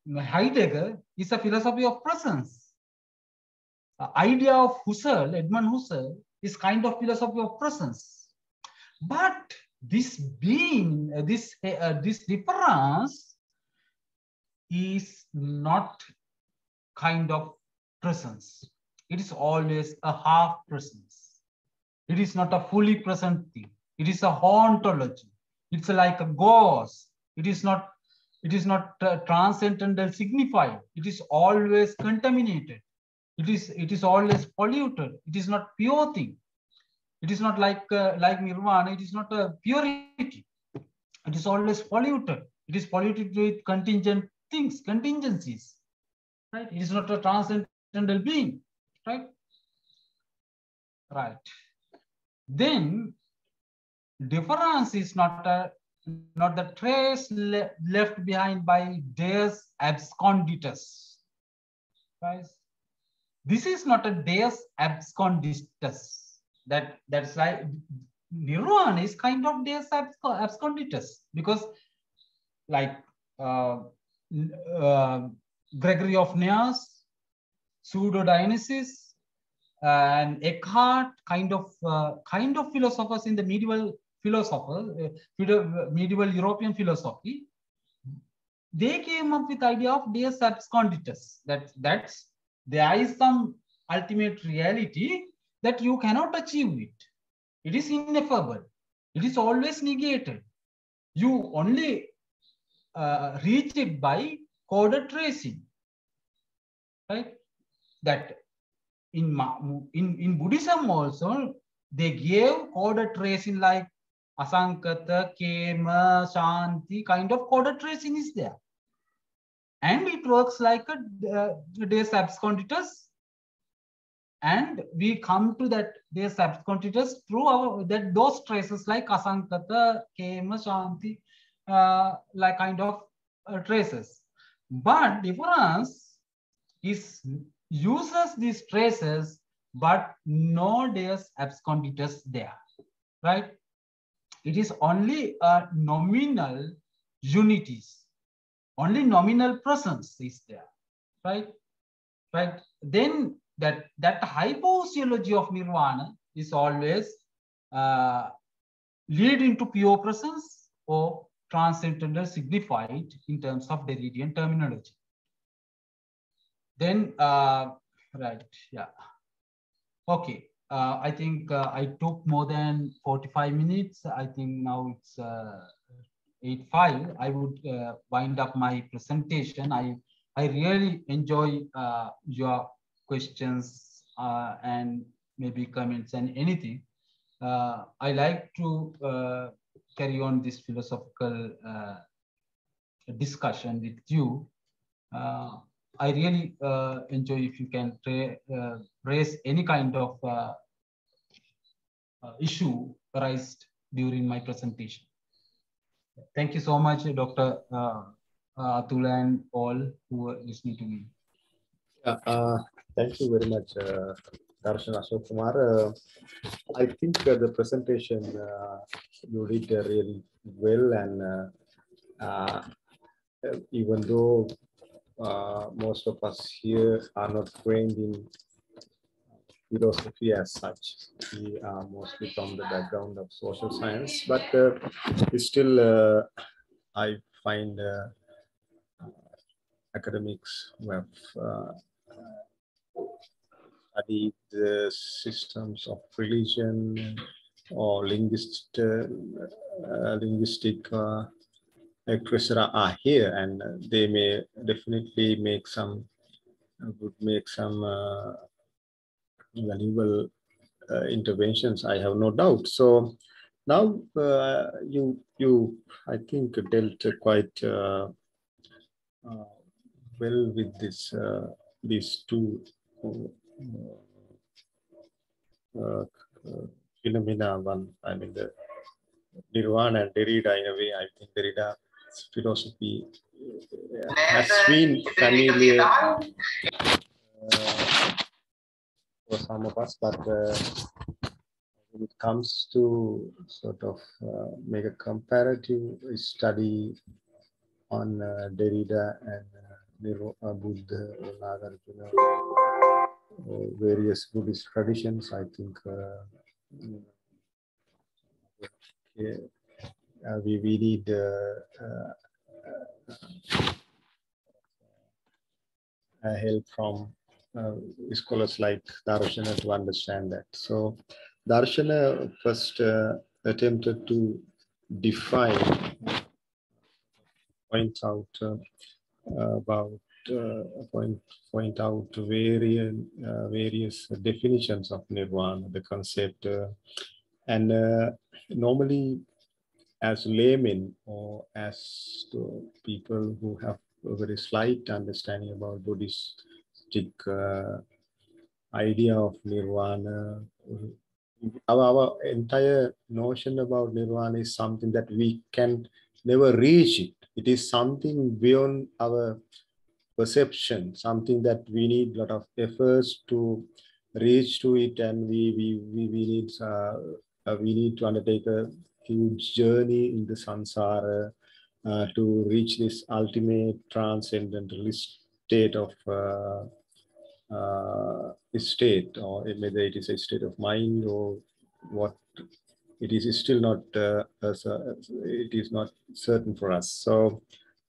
Heidegger is a philosophy of presence. Idea of Husserl, Edmund Husserl, is kind of philosophy of presence. But this being, this difference is not kind of presence. It is always a half presence. It is not a fully present thing. It is a hauntology. It's like a ghost. It is not transcendental signified. It is always contaminated. It is always polluted. It is not pure thing. It is not like Nirvāṇa. It is not a purity. It is always polluted. It is polluted with contingent things, contingencies. Right? It is not a transcendental being. Right? Right. Then difference is not the trace left behind by Deus absconditus. Right? This is not a Deus absconditus. That's like Nirvāṇa is kind of Deus absconditus, because like Gregory of Nyas, Pseudo-Dionysius, and Eckhart, kind of philosophers in the medieval medieval European philosophy, they came up with the idea of Deus absconditus. That's there is some ultimate reality that you cannot achieve it. It is ineffable. It is always negated. You only reach it by coded tracing. Right? That in Buddhism also, they gave coded tracing like Asankata, Kema, Shanti, kind of coded tracing is there. And it works like a Deus absconditus. And we come to that Deus absconditus through those traces like Asankata, Kema, Shanti, like kind of traces. But difference is uses these traces but no deus absconditus there, right? It is only a nominal unities, only nominal presence is there, right? Right. Then that hypotheology of nirvana is always leading to pure presence or transcendental signified in terms of Derridian terminology. Then, right, yeah. Okay, I think I took more than 45 minutes. I think now it's 8:05. I would wind up my presentation. I really enjoy your questions and maybe comments and anything. I like to carry on this philosophical discussion with you. I really enjoy if you can raise any kind of issue raised during my presentation. Thank you so much, Dr. Atul and all who are listening to me. Thank you very much, Darshan Ashok Kumar. I think the presentation you did really well, and even though most of us here are not trained in philosophy as such, we are mostly from the background of social science, but still I find academics who have studied the systems of religion or linguistic etc. are here, and they may definitely make some valuable interventions. I have no doubt. So now you I think dealt quite well with this these two phenomena. One, I mean, the Nirvāṇa and Derrida. In a way, I think Derrida's philosophy has been familiar for some of us, but when it comes to sort of make a comparative study on Derrida and Buddha or Nagarjuna or various Buddhist traditions, I think we need help from scholars like Darshana to understand that. So Darshana first attempted to define, point out point out various definitions of nirvana, the concept, and normally as laymen or as people who have a very slight understanding about Buddhistic idea of nirvana, our entire notion about nirvana is something that we can never reach it. It is something beyond our perception, something that we need a lot of efforts to reach to it, and we need to undertake a huge journey in the samsara to reach this ultimate transcendental state of state, or whether it is a state of mind or what it is still not it is not certain for us.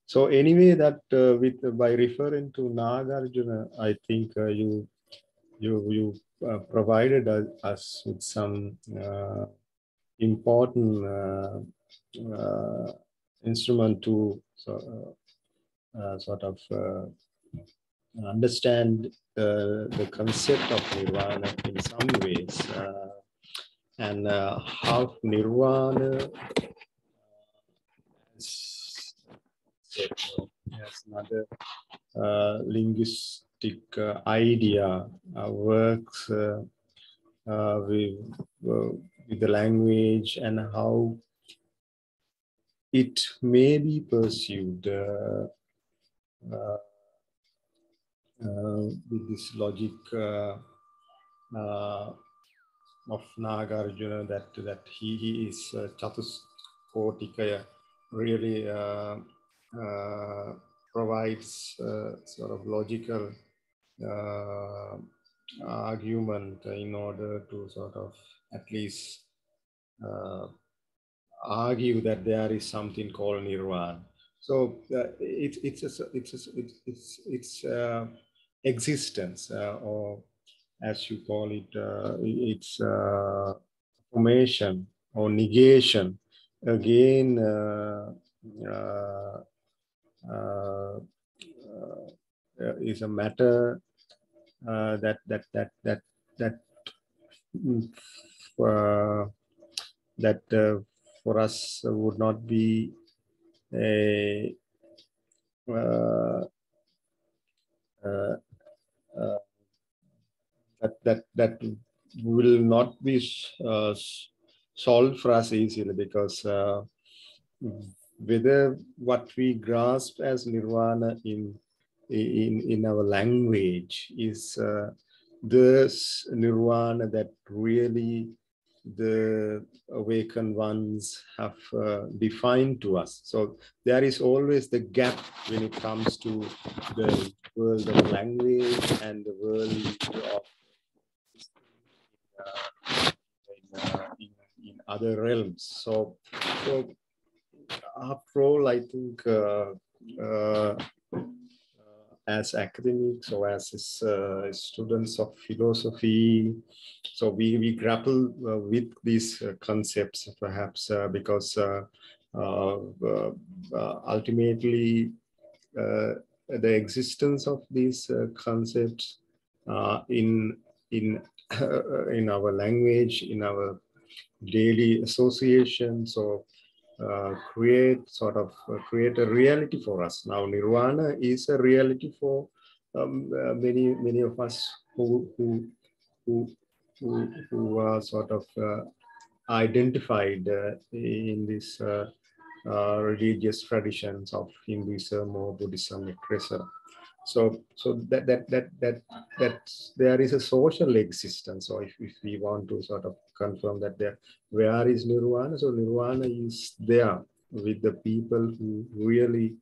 So anyway, that by referring to Nagarjuna, I think you provided us with some important instrument to sort of understand the concept of nirvana in some ways, and how nirvana as another linguistic idea works with the language, and how it may be pursued with this logic of Nagarjuna, that he is Chatuskotikaya, really provides sort of logical argument in order to sort of at least argue that there is something called Nirvāṇa. So it's existence, or as you call it, it's formation or negation. Again, is a matter that for us would not be a that will not be solved for us easily, because whether what we grasp as Nirvana in our language is the Nirvana that really the awakened ones have defined to us. So there is always the gap when it comes to the world of language and the world of in other realms. So after all, I think as academics or as students of philosophy, so we grapple with these concepts, perhaps because ultimately the existence of these concepts in our language, in our daily association, so create a reality for us. Now, Nirvana is a reality for many of us who are sort of identified in this religious traditions of Hinduism or Buddhism, etc. So that there is a social existence. So if we want to sort of confirm that where is Nirvana? So Nirvana is there with the people who really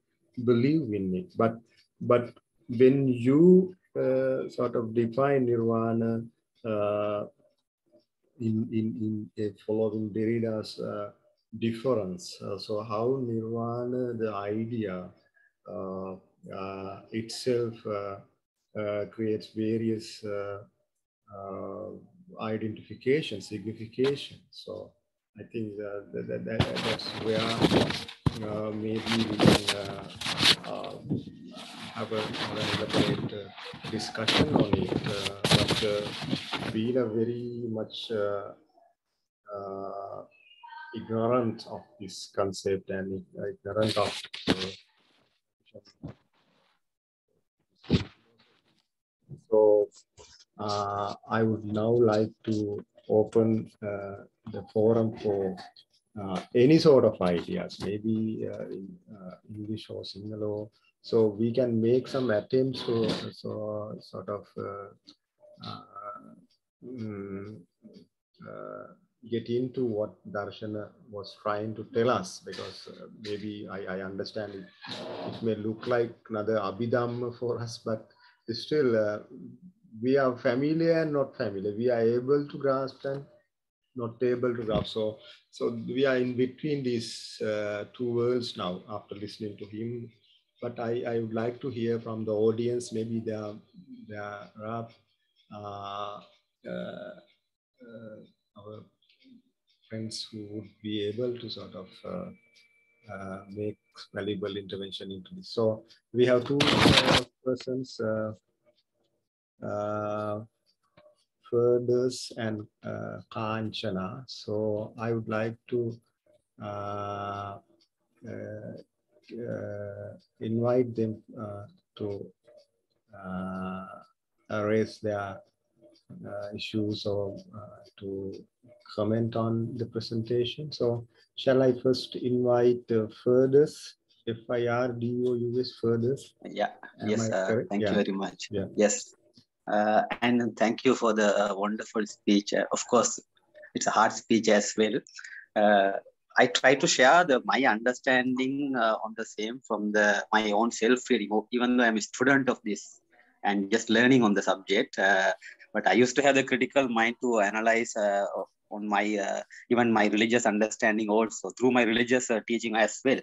believe in it. But when you sort of define Nirvana in following Derrida's difference, so how Nirvana, the idea itself creates various identification, signification. So I think that's where maybe we can have a elaborate discussion on it. But being a very much ignorant of this concept and ignorant of so I would now like to open the forum for any sort of ideas, maybe in English or Sinhala, so we can make some attempts to sort of get into what Darshana was trying to tell us, because maybe I understand it may look like another Abhidhamma for us, but still we are familiar and not familiar. We are able to grasp and not able to grasp. So we are in between these two worlds now after listening to him. But I would like to hear from the audience. Maybe there are our friends who would be able to sort of make valuable intervention into this. So we have two persons, Fergus and Kanchana. So I would like to invite them to raise their issues or to comment on the presentation. So shall I first invite Fergus, F-I-R-D-O-U-S, Fergus? Yeah, yes, thank you very much. Yeah. Yes. And thank you for the wonderful speech. Of course, it's a hard speech as well. I try to share my understanding on the same from my own self-reading, even though I'm a student of this and just learning on the subject. But I used to have the critical mind to analyze on my even my religious understanding also through my religious teaching as well.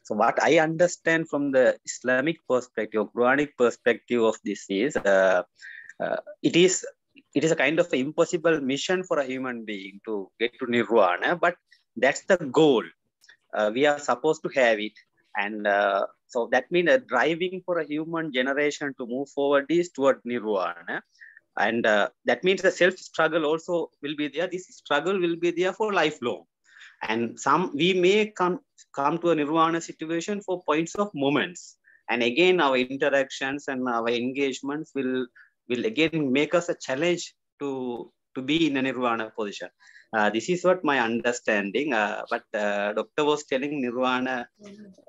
So what I understand from the Islamic perspective, Quranic perspective of this is it is a kind of impossible mission for a human being to get to nirvana, but that's the goal. We are supposed to have it, and so that means driving for a human generation to move forward is toward nirvana, and that means the self struggle also will be there. This struggle will be there for lifelong, and we may come to a nirvana situation for points of moments, and again our interactions and our engagements will again make us a challenge to be in a nirvana position. This is what my understanding. But doctor was telling nirvana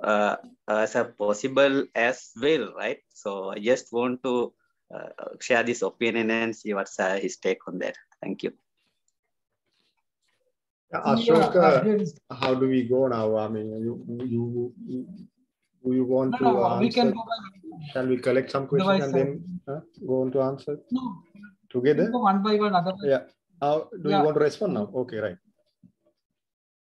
as a possible as well, right? So I just want to share this opinion and see what's his take on that. Thank you. Ashok, how do we go now? I mean, you want to answer? We can go Shall we collect some questions and then go on to answer? No. Together? One by one. Otherwise, yeah. Do you want to respond now? Okay, right.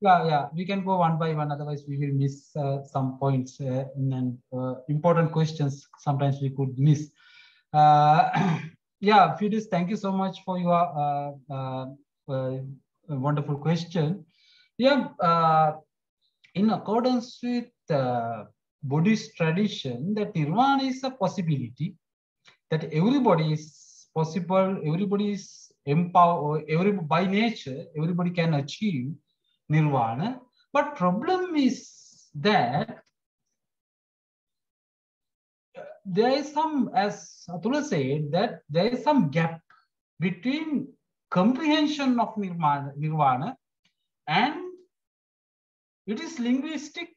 Yeah. We can go one by one. Otherwise, we will miss some points and important questions. Sometimes we could miss. Yeah, Fides, thank you so much for your wonderful question. Yeah, in accordance with Buddhist tradition, that nirvana is a possibility, that everybody is possible, everybody is empowered, by nature, everybody can achieve nirvana. But problem is that there is some, as Atula said, that there is some gap between comprehension of nirvana and its linguistic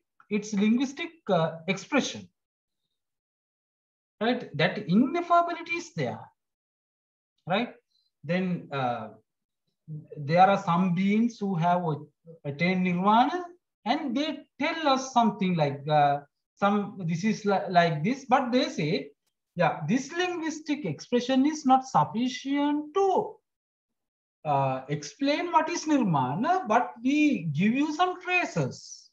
expression, right? That ineffability is there, right? Then there are some beings who have attained nirvana, and they tell us something like this is like this, but they say, yeah, this linguistic expression is not sufficient to explain what is nirvana, but we give you some traces.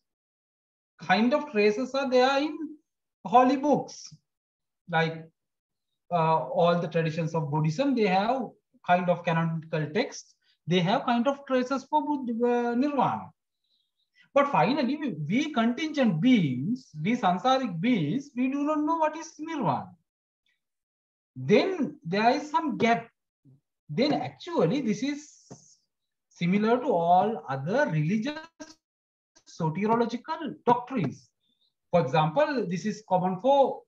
Kind of traces are there in holy books, like all the traditions of Buddhism. They have kind of canonical text. They have kind of traces for nirvana. But finally, we contingent beings, we sansaric beings, we do not know what is nirvana. Then there is some gap. Then actually, this is similar to all other religious soteriological doctrines. For example, this is common for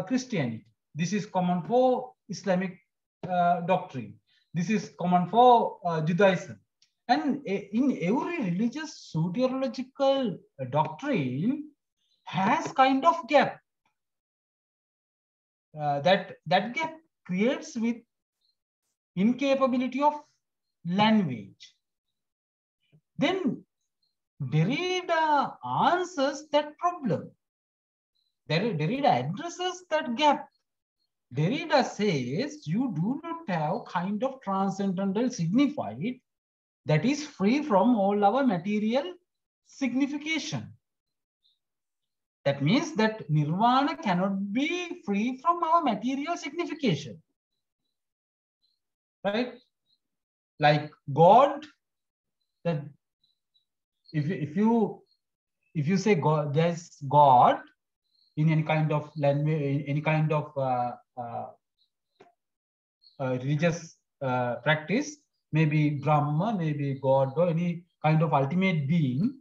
Christianity. This is common for Islamic doctrine. This is common for Judaism. And in every religious soteriological doctrine has kind of gap. That gap creates with incapability of language. Then Derrida answers that problem. Derrida addresses that gap. Derrida says you do not have kind of transcendental signified that is free from all our material signification. That means that nirvana cannot be free from our material signification. Right? Like God, that if you say God, there's God in any kind of language, any kind of religious practice, maybe Brahma, maybe God, or any kind of ultimate being,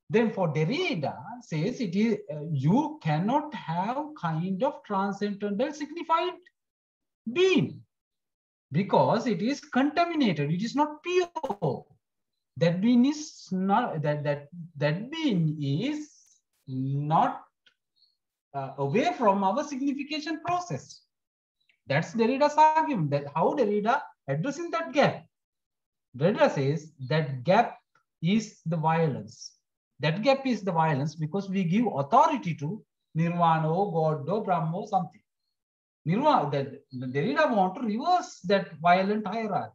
then for Derrida says it is you cannot have kind of transcendental signified being because it is contaminated, it is not pure. That being is not that being is not away from our signification process. That's Derrida's argument. That how Derrida addressing that gap. Derrida says that gap is the violence. That gap is the violence because we give authority to Nirvana or God or Brahma or something. Nirvana, Derrida want to reverse that violent hierarchy.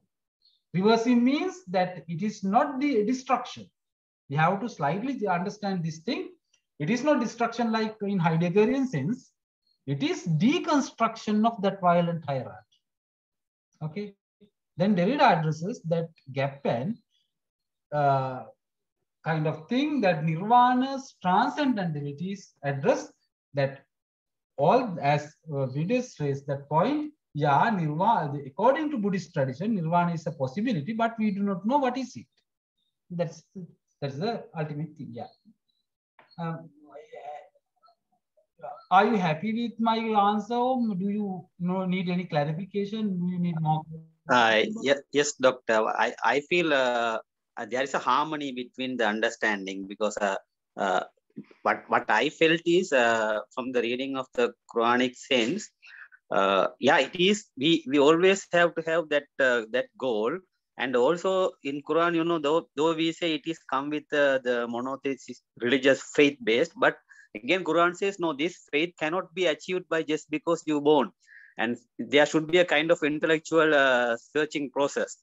Reversing means that it is not the destruction. We have to slightly understand this thing. It is not destruction like in Heideggerian sense. It is deconstruction of that violent hierarchy. Okay. Then Derrida addresses that gap and kind of thing that Nirvana's transcendentality is addressed, that all, as Vidas raised that point, yeah, Nirvana, according to Buddhist tradition, Nirvana is a possibility, but we do not know what is it. That's the ultimate thing, yeah. Are you happy with my answer? Or do you need any clarification? Do you need more? Yes, doctor. I feel there is a harmony between the understanding, because what I felt is from the reading of the Quranic sense, yeah, it is. We always have to have that that goal. And also in Quran, you know, though we say it is come with the monotheistic religious faith based, but again Quran says no, this faith cannot be achieved by just because you born, and there should be a kind of intellectual searching process.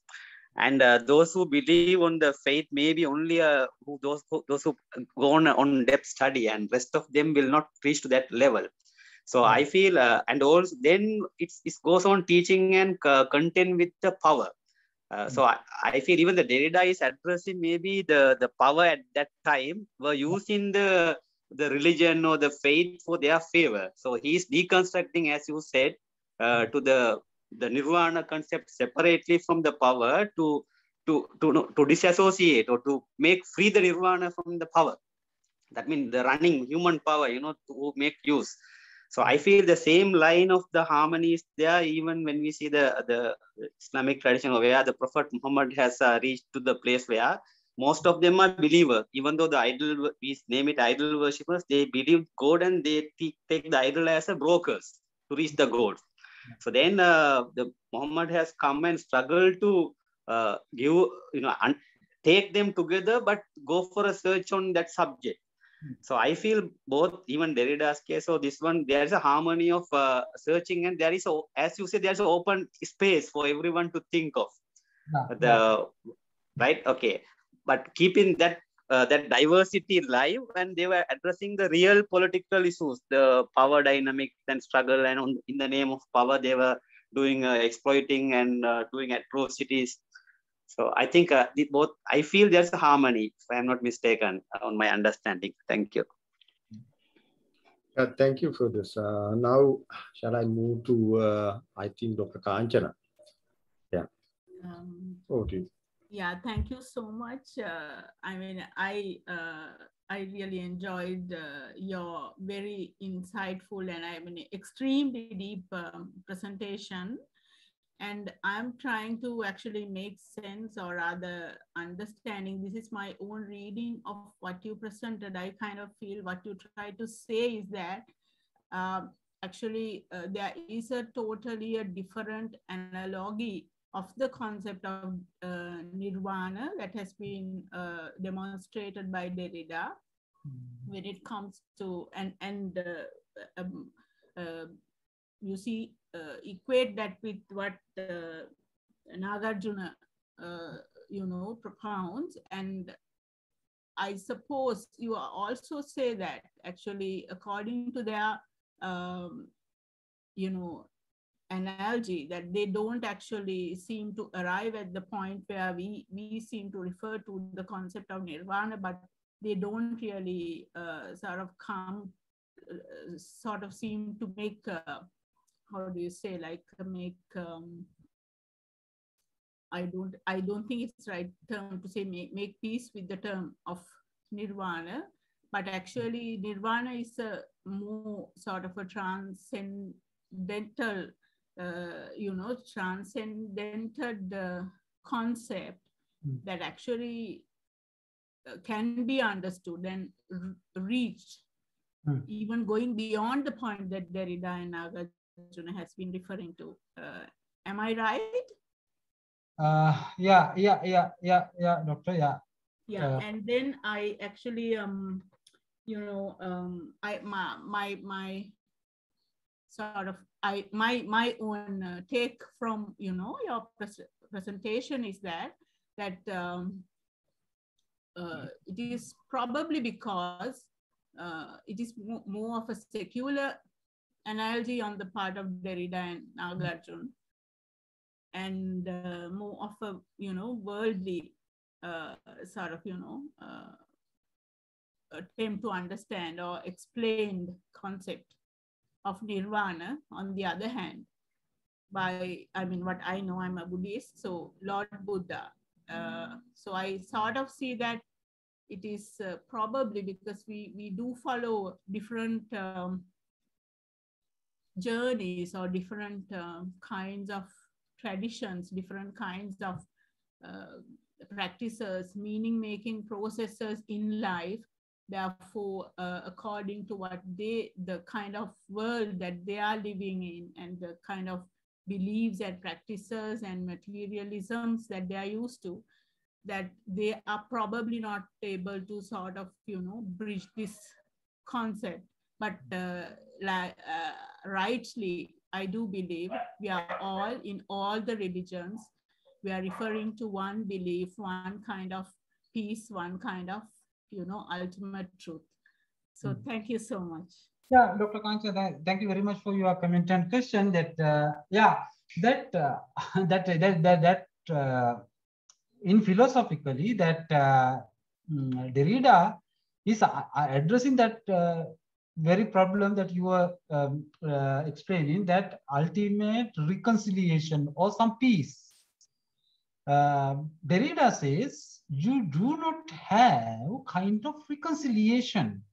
And those who believe on the faith maybe only those who go on depth study, and rest of them will not reach to that level. So I feel, and also then it goes on teaching and content with the power. So I feel even the Derrida is addressing maybe the power at that time were using the religion or the faith for their favor. So he's deconstructing, as you said, to the Nirvana concept separately from the power to disassociate or to make free the Nirvana from the power. That means the running human power, you know, to make use. So I feel the same line of the harmony is there, even when we see the Islamic tradition where the Prophet Muhammad has reached to the place where most of them are believers, even though the idol, we name it idol worshippers, they believe God and they take the idol as a brokers to reach the God. So then the Muhammad has come and struggled to give, you know, take them together, but go for a search on that subject. So I feel both, even Derrida's case or this one, there is a harmony of searching, and there is, as you say, there's an open space for everyone to think of. Right? Okay. But keeping that that diversity live, and they were addressing the real political issues, the power dynamics and struggle, and in the name of power, they were doing exploiting and doing atrocities. So I think both, I feel there's a harmony, if I'm not mistaken, on my understanding. Thank you. Thank you for this. Now, shall I move to, I think, Dr. Kanchana? Yeah. Over to you. Yeah, thank you so much. I mean, I really enjoyed your very insightful and I mean extremely deep presentation. And I'm trying to actually make sense or rather understanding. This is my own reading of what you presented. I kind of feel what you try to say is that actually there is a totally a different analogy of the concept of Nirvana that has been demonstrated by Derrida when it comes to, you see, equate that with what Nagarjuna, you know, propounds. And I suppose you also say that actually, according to their, you know, analogy, that they don't actually seem to arrive at the point where we seem to refer to the concept of Nirvana, but they don't really sort of come, sort of seem to make, how do you say, like make, I don't think it's right term to say make peace with the term of Nirvana, but actually Nirvana is a more sort of a transcendental, you know, transcendental concept that actually can be understood and reached, even going beyond the point that Derrida and Nagarjuna Nagarjuna has been referring to. Am I right? Yeah, doctor, yeah. Yeah, and then I actually, you know, my sort of, my own take from, you know, your presentation is that it is probably because it is more of a secular analogy on the part of Derrida and Nagarjuna, and more of a, you know, worldly sort of, you know, attempt to understand or explain the concept of nirvana. On the other hand, by, I mean, what I know, I'm a Buddhist, so Lord Buddha. So I sort of see that it is probably because we do follow different journeys or different kinds of traditions, different kinds of practices, meaning-making processes in life. Therefore, according to what the kind of world that they are living in and the kind of beliefs and practices and materialisms that they are used to, that they are probably not able to sort of, you know, bridge this concept. But rightly, I do believe we are all, in all the religions, we are referring to one belief, one kind of peace, one kind of, you know, ultimate truth. So thank you so much. Yeah, Dr. Kancha, thank you very much for your comment and question. That in philosophically, that Derrida is addressing that very problem that you were explaining, that ultimate reconciliation or some peace. Derrida says you do not have kind of reconciliation.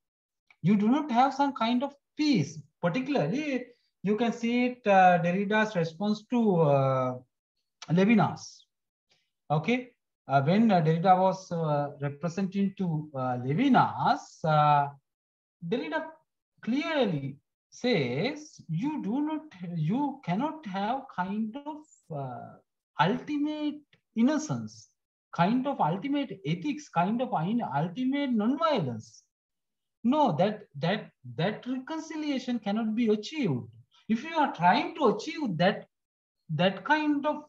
You do not have some kind of peace. Particularly, you can see it Derrida's response to Levinas. Okay, when Derrida was representing to Levinas, Derrida clearly says you cannot have kind of ultimate innocence, kind of ultimate ethics, kind of ultimate non-violence. No, that reconciliation cannot be achieved. If you are trying to achieve that kind of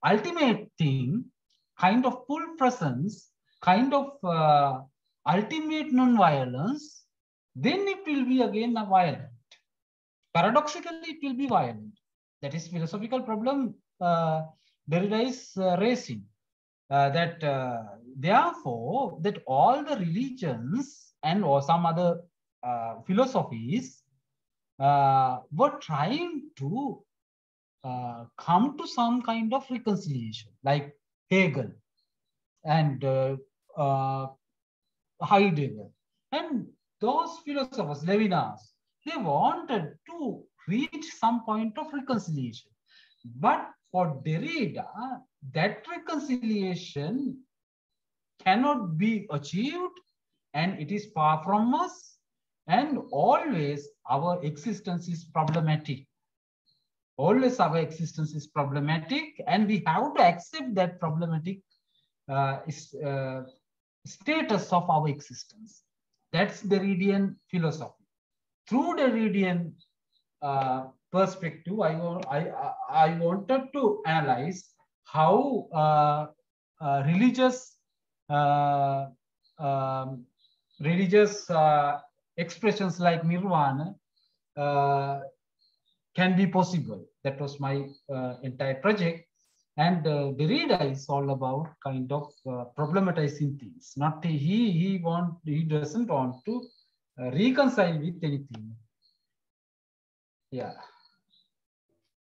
ultimate thing, kind of full presence, kind of ultimate non-violence, then it will be again a violent. Paradoxically, it will be violent. That is philosophical problem Derrida is raising. Therefore, that all the religions and or some other philosophies were trying to come to some kind of reconciliation, like Hegel and Heidegger, and those philosophers, Levinas, they wanted to reach some point of reconciliation. But for Derrida, that reconciliation cannot be achieved, and it is far from us, and always our existence is problematic. Always our existence is problematic, and we have to accept that problematic status of our existence. That's Derridian philosophy. Through Derridian perspective, I wanted to analyze how religious expressions like Nirvāṇa can be possible. That was my entire project. And Derrida is all about kind of problematizing things. Not he doesn't want to reconcile with anything. Yeah.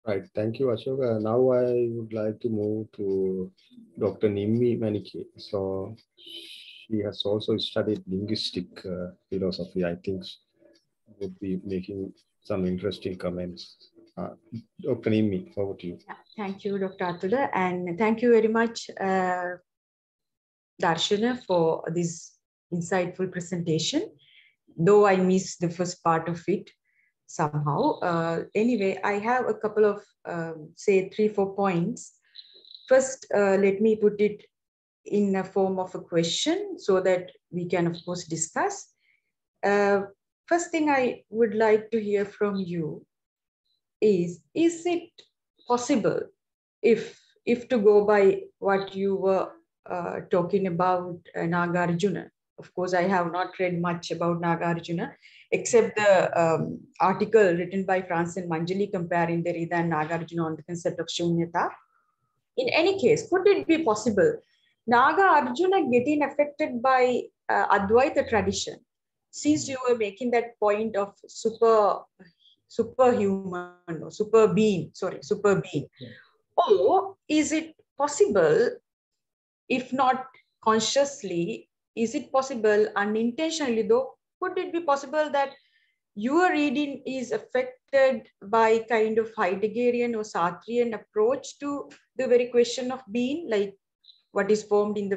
Right. Thank you, Ashok. Now I would like to move to Dr. Nimmi Manike. So she has also studied linguistic philosophy. I think she would be making some interesting comments. Dr. Nimmi, over to you. Thank you, Dr. Atula, and thank you very much, Darshana, for this insightful presentation. Though I missed the first part of it, somehow. Anyway, I have a couple of, say, 3-4 points. First, let me put it in a form of a question so that we can, of course, discuss. First thing I would like to hear from you is it possible, if to go by what you were talking about Nagarjuna? Of course, I have not read much about Nagarjuna, except the article written by Franz and Manjali comparing Derrida and Nagarjuna on the concept of Shunyata. In any case, could it be possible Nagarjuna getting affected by Advaita tradition, since you were making that point of superhuman or super being? Yeah. Or is it possible, if not consciously, is it possible unintentionally though, could it be possible that your reading is affected by kind of Heideggerian or Sartrean approach to the very question of being, like what is formed in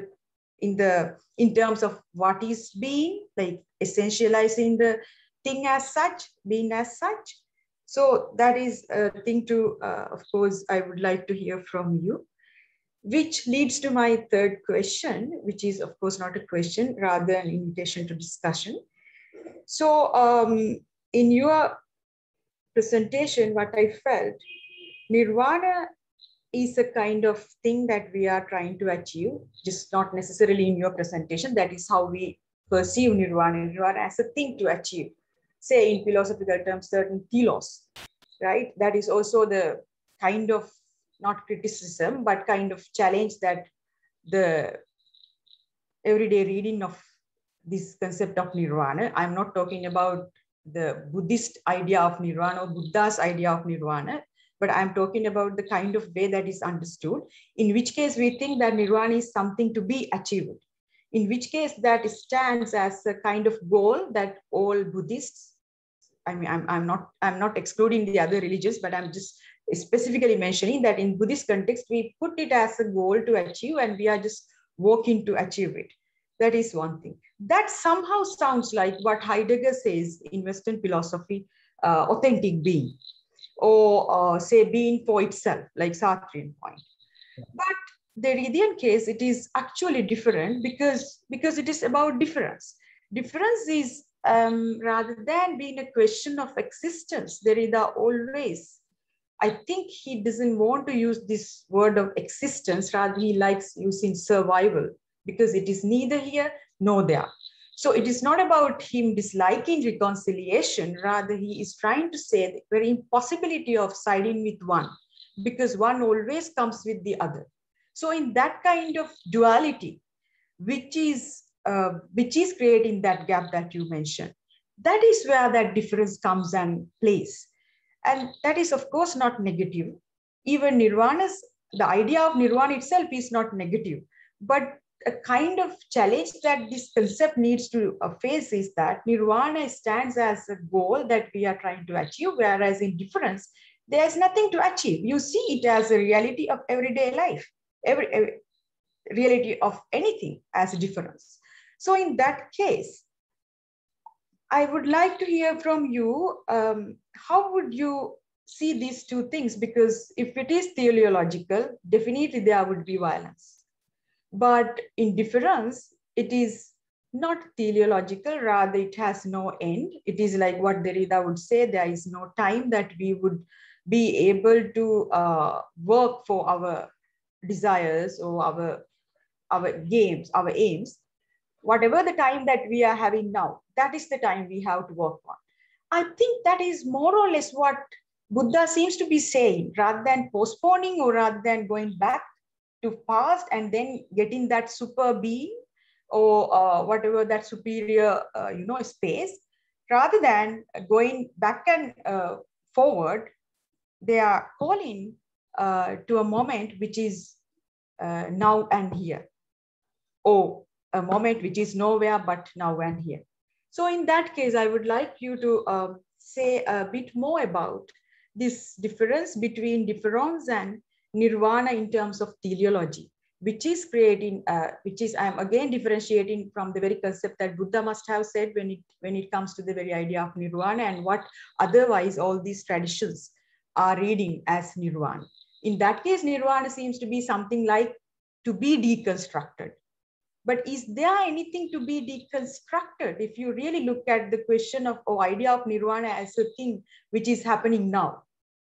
terms of what is being, like essentializing the thing as such, being as such? So that is a thing to, of course, I would like to hear from you, which leads to my third question, which is, of course, not a question, rather an invitation to discussion. So in your presentation, what I felt, Nirvana is a kind of thing that we are trying to achieve, just not necessarily in your presentation. That is how we perceive Nirvana as a thing to achieve. Say in philosophical terms, certain telos, right? That is also the kind of, not criticism, but kind of challenge that the everyday reading of this concept of Nirvana. I'm not talking about the Buddhist idea of Nirvana or Buddha's idea of Nirvana, but I'm talking about the kind of way that is understood, in which case we think that Nirvana is something to be achieved, in which case that stands as a kind of goal that all Buddhists, I mean, I'm not excluding the other religions, but I'm just specifically mentioning that in Buddhist context, we put it as a goal to achieve and we are just working to achieve it. That is one thing. That somehow sounds like what Heidegger says in Western philosophy, authentic being, or say being for itself, like Sartrean point. But the Derridian case, it is actually different because it is about difference. Difference is rather than being a question of existence, Derrida always, I think he doesn't want to use this word of existence, rather he likes using survival, because it is neither here nor there. So it is not about him disliking reconciliation, rather he is trying to say the very impossibility of siding with one, because one always comes with the other. So in that kind of duality, which is creating that gap that you mentioned, that is where that difference comes and plays. And that is, of course, not negative. Even the idea of Nirvana itself is not negative. But a kind of challenge that this concept needs to face is that Nirvana stands as a goal that we are trying to achieve, whereas in difference, there's nothing to achieve. You see it as a reality of everyday life, every reality of anything as a difference. So in that case, I would like to hear from you, how would you see these two things? Because if it is teleological, definitely there would be violence. But in difference, it is not teleological, rather it has no end. It is like what Derrida would say, there is no time that we would be able to work for our desires or our aims. Whatever the time that we are having now, that is the time we have to work on. I think that is more or less what Buddha seems to be saying, rather than postponing or rather than going back to past and then getting that super being or whatever that superior space, rather than going back and forward, they are calling to a moment which is now and here, or a moment which is nowhere but now and here. So in that case, I would like you to say a bit more about this difference between difference and Nirvana in terms of teleology, which is creating, which is, I'm again differentiating from the very concept that Buddha must have said when it comes to the very idea of Nirvana, and what otherwise all these traditions are reading as Nirvana. In that case, Nirvana seems to be something like to be deconstructed. But is there anything to be deconstructed if you really look at the question of idea of Nirvana as a thing which is happening now?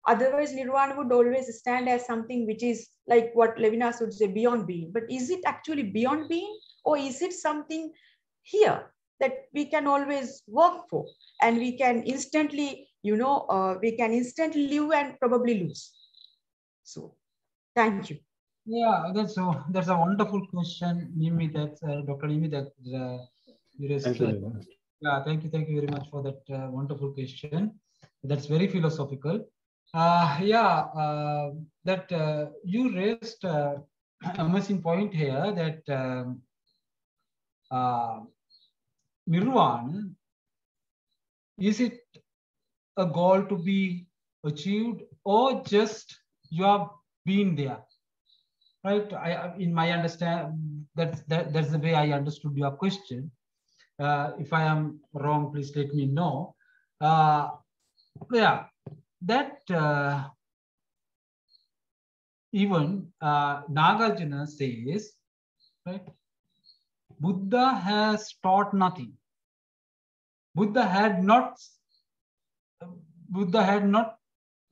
Otherwise, Nirvana would always stand as something which is like what Levinas would say, beyond being. But is it actually beyond being, or is it something here that we can always work for, and we can instantly, we can instantly live and probably lose? So, thank you. Yeah, that's a wonderful question, Nimi. That's Dr. Nimi. That you raised. Thank you. Yeah, thank you very much for that wonderful question. That's very philosophical. That you raised a amazing point here, that Nirvana, is it a goal to be achieved, or just you have been there? Right? In my understand, that's the way I understood your question. If I am wrong, please let me know. Even Nagarjuna says, right? Buddha has taught nothing. Buddha had not.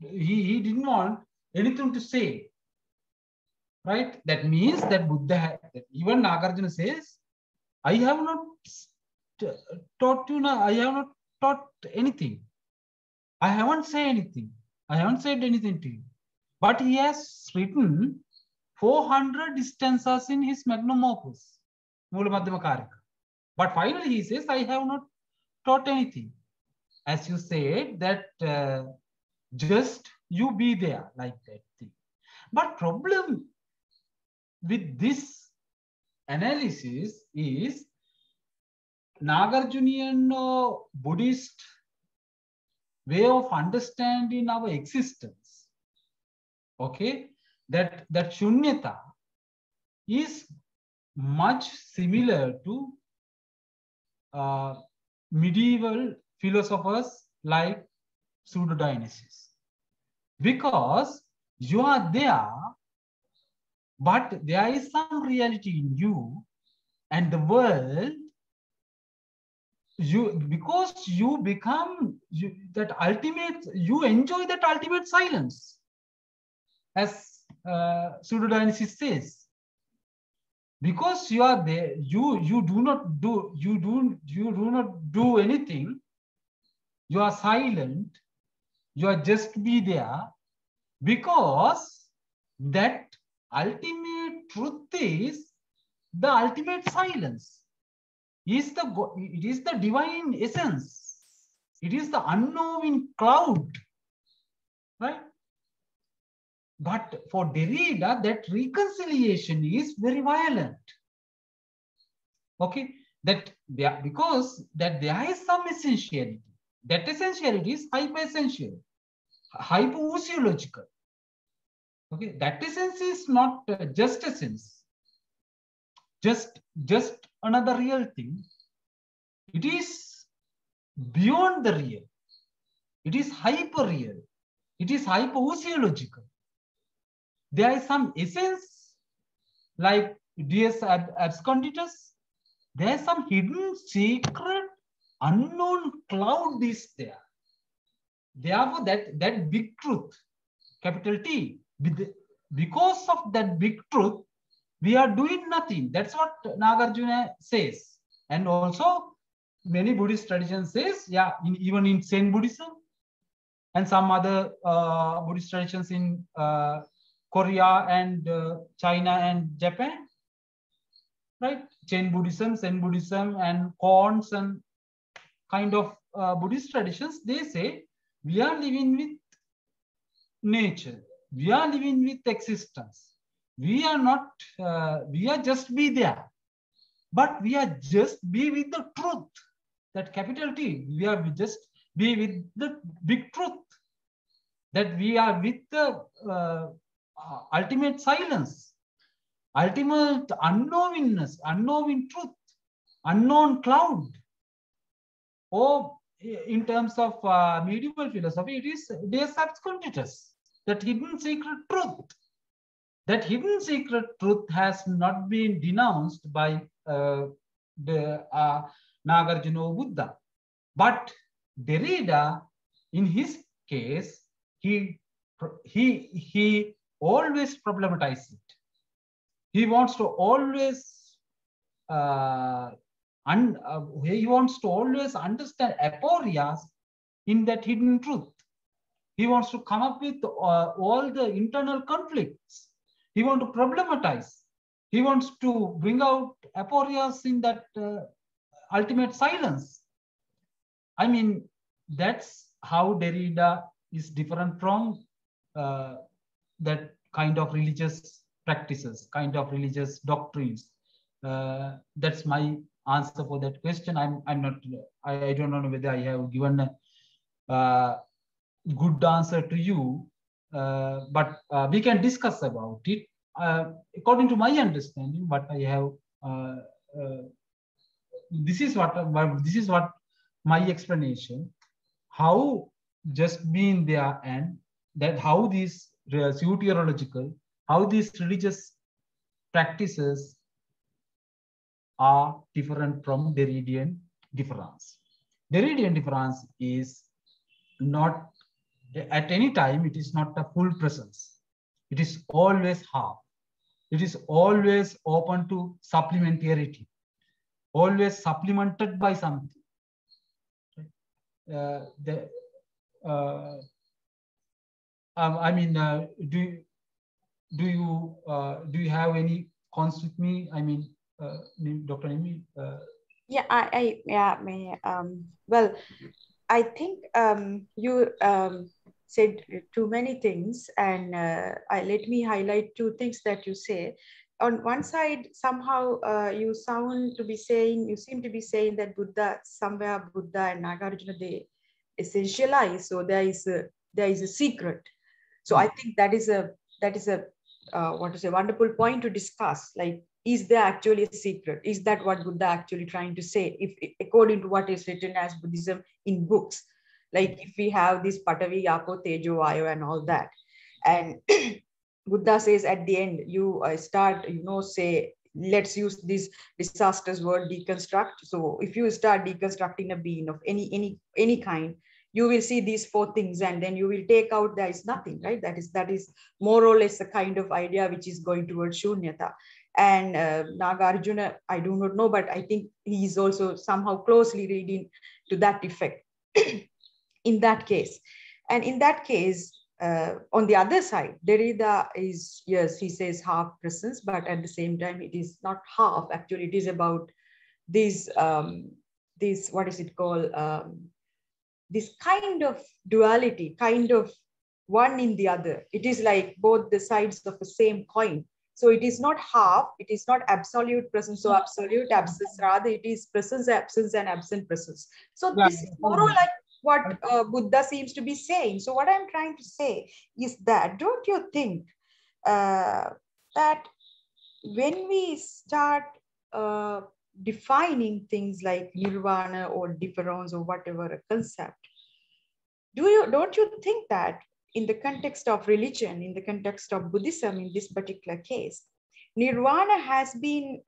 He didn't want anything to say. Right? That means that Buddha, even Nagarjuna says, I have not taught you, I have not taught anything. I haven't said anything. I haven't said anything to you. But he has written 400 stanzas in his magnum opus, Mula Madhyama Karika. But finally he says, I have not taught anything. As you said, that just you be there, like that thing. But problem with this analysis is Nagarjunian Buddhist way of understanding our existence. Okay, that shunyata is much similar to medieval philosophers like Pseudo-Dionysius, because you are there, but there is some reality in you, and the world, because you become that ultimate, you enjoy that ultimate silence, as Pseudo-Dionysius says. Because you are there, you do not do anything. You are silent. You are just be there, because that ultimate truth is the ultimate silence. It is the divine essence. It is the unknowing cloud, right? But for Derrida, that reconciliation is very violent. Okay, because there is some essentiality. That essentiality is hyper-essential, hyper-osiological. Okay, that essence is not just essence, just another real thing. It is beyond the real. It is hyper-real. It is hyper-osiological. There is some essence, like Dies absconditus. There is some hidden, secret, unknown cloud is there. Therefore, that big truth, capital T, because of that big truth, we are doing nothing. That's what Nagarjuna says. And also, many Buddhist traditions says, yeah, even in Zen Buddhism, and some other Buddhist traditions in Korea and China and Japan, right? Zen Buddhism, and Koans and kind of Buddhist traditions, they say we are living with nature. We are living with existence. We are not, we are just be there. But we are just be with the truth, that capital T. We are just be with the big truth, that we are with the ultimate silence. ultimate unknowingness, unknowing truth, unknown cloud. Or in terms of medieval philosophy, it is Deus Absconditus, that hidden secret truth. That hidden secret truth has not been denounced by the Nagarjuna Buddha. But Derrida, in his case, he always problematizes it. He wants to always he wants to always understand aporias in that hidden truth. He wants to come up with all the internal conflicts. He wants to problematize. He wants to bring out aporias in that ultimate silence. I mean, that's how Derrida is different from that kind of religious practices, kind of religious doctrines. That's my answer for that question. I don't know whether I have given a good answer to you, but we can discuss about it. According to my understanding, but I have this is what my explanation. How just being there, and that how these soteriological, how these religious practices are different from Derridian difference. Derridian difference is not at any time, it is not a full presence. It is always half. It is always open to supplementarity, always supplemented by something. I mean, do you have any cons with me? I mean, Dr. Nimi? Well, I think you said too many things, and let me highlight two things that you say. On one side, somehow you seem to be saying that Buddha and Nagarjuna, they essentialize. So there is a secret. So I think that is a wonderful point to discuss. Like, is there actually a secret? Is that what Buddha actually trying to say? If according to what is written as Buddhism in books, like if we have this Patavi, Yapo, Tejo, Vayu, and all that, and Buddha says at the end, you start, say, let's use this disastrous word, deconstruct. So if you start deconstructing a being of any kind, you will see these four things, and then you will take out there is nothing, right? That is more or less a kind of idea which is going towards shunyata. And Nagarjuna, I do not know, but I think he is also somehow closely reading to that effect in that case. And in that case, on the other side, Derrida is, yes, he says half presence, but at the same time, it is not half. Actually, it is about this, what is it called? This kind of duality, kind of one in the other. It is like both the sides of the same coin. So it is not half, it is not absolute presence or absolute absence, rather it is presence, absence, and absent presence. So this is more or like what Buddha seems to be saying. So what I'm trying to say is that, don't you think that when we start defining things like nirvana or difference or whatever a concept, don't you think that in the context of religion, in the context of Buddhism, in this particular case, nirvana has been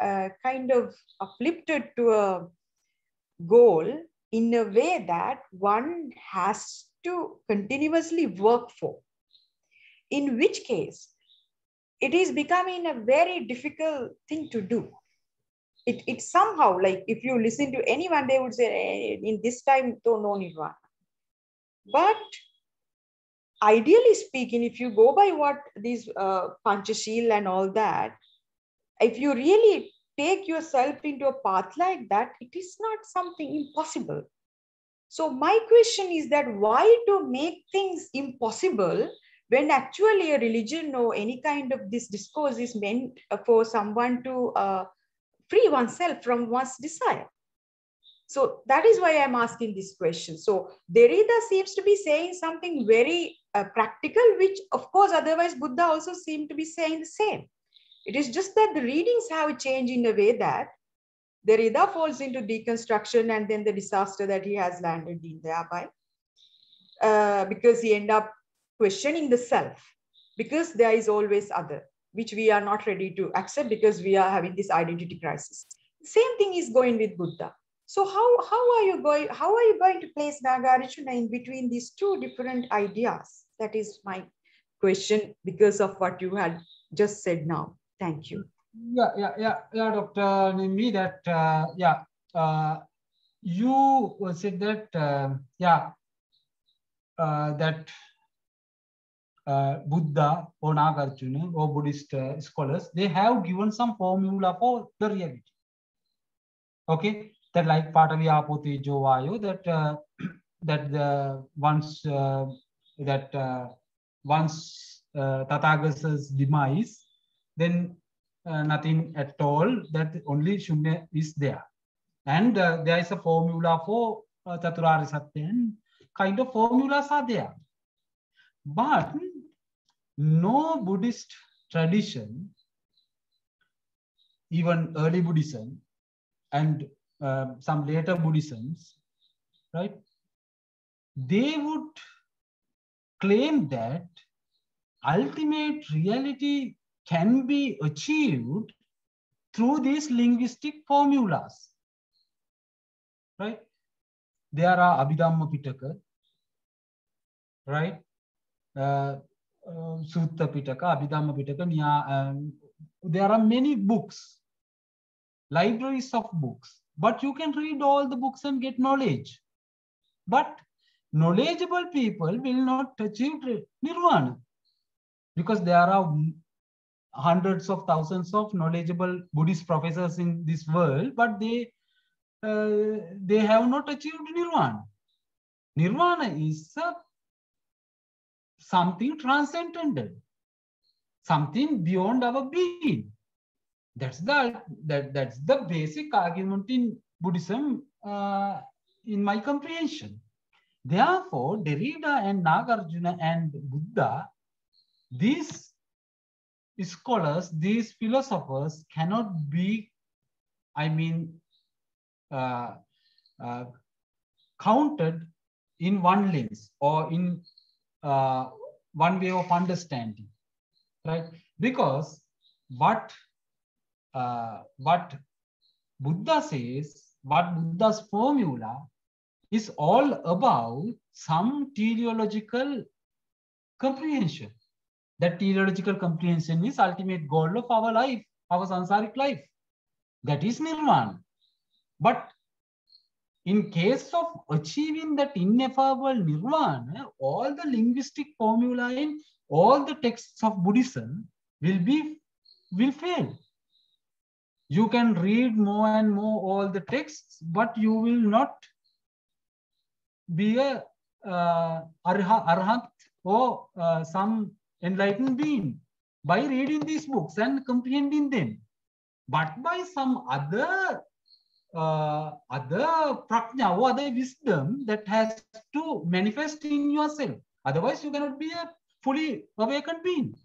kind of uplifted to a goal in a way that one has to continuously work for, in which case it is becoming a very difficult thing to do. It's somehow like, if you listen to anyone, they would say, in this time, don't know nirvana. But ideally speaking, if you go by what these Panchashil and all that, if you really take yourself into a path like that, it is not something impossible. So my question is that why to make things impossible when actually a religion or any kind of this discourse is meant for someone to free oneself from one's desire? So that is why I'm asking this question. So Derrida seems to be saying something very practical, which of course, otherwise Buddha also seemed to be saying the same. It is just that the readings have changed in a way that Derrida falls into deconstruction and then the disaster that he has landed in thereby, because he end up questioning the self, because there is always other, which we are not ready to accept because we are having this identity crisis. Same thing is going with Buddha. So how are you going to place Nagarjuna in between these two different ideas? That is my question because of what you had just said now. Thank you. Yeah, Dr. Nimi, that you said that that Buddha or Nagarjuna or Buddhist scholars, they have given some formula for the reality. Okay, that like Patavi Apote Jovayo, that that the once Tathagata's demise, then nothing at all, that only Shunya is there. And there is a formula for Chaturari Satya, and kind of formulas are there. But no Buddhist tradition, even early Buddhism and some later Buddhisms, right, they would claim that ultimate reality can be achieved through these linguistic formulas, right? There are Abhidhamma Pitaka, right? Sutta Pitaka, Abhidhamma Pitaka, there are many books, libraries of books, but you can read all the books and get knowledge. But knowledgeable people will not achieve Nirvana, because there are hundreds of thousands of knowledgeable Buddhist professors in this world, but they have not achieved Nirvana. Nirvana is something transcendental, something beyond our being. That's the basic argument in Buddhism, in my comprehension. Therefore, Derrida and Nagarjuna and Buddha, these scholars, these philosophers cannot be, counted in one lens or in one way of understanding, right? Because what Buddha says, what Buddha's formula is all about some teleological comprehension. That teleological comprehension is ultimate goal of our life, our samsaric life. That is Nirvana. But in case of achieving that ineffable Nirvana, all the linguistic formula in all the texts of Buddhism will fail. You can read more and more all the texts, but you will not be a arhat or some enlightened being by reading these books and comprehending them, but by some other prajna or other wisdom that has to manifest in yourself. Otherwise, you cannot be a fully awakened being.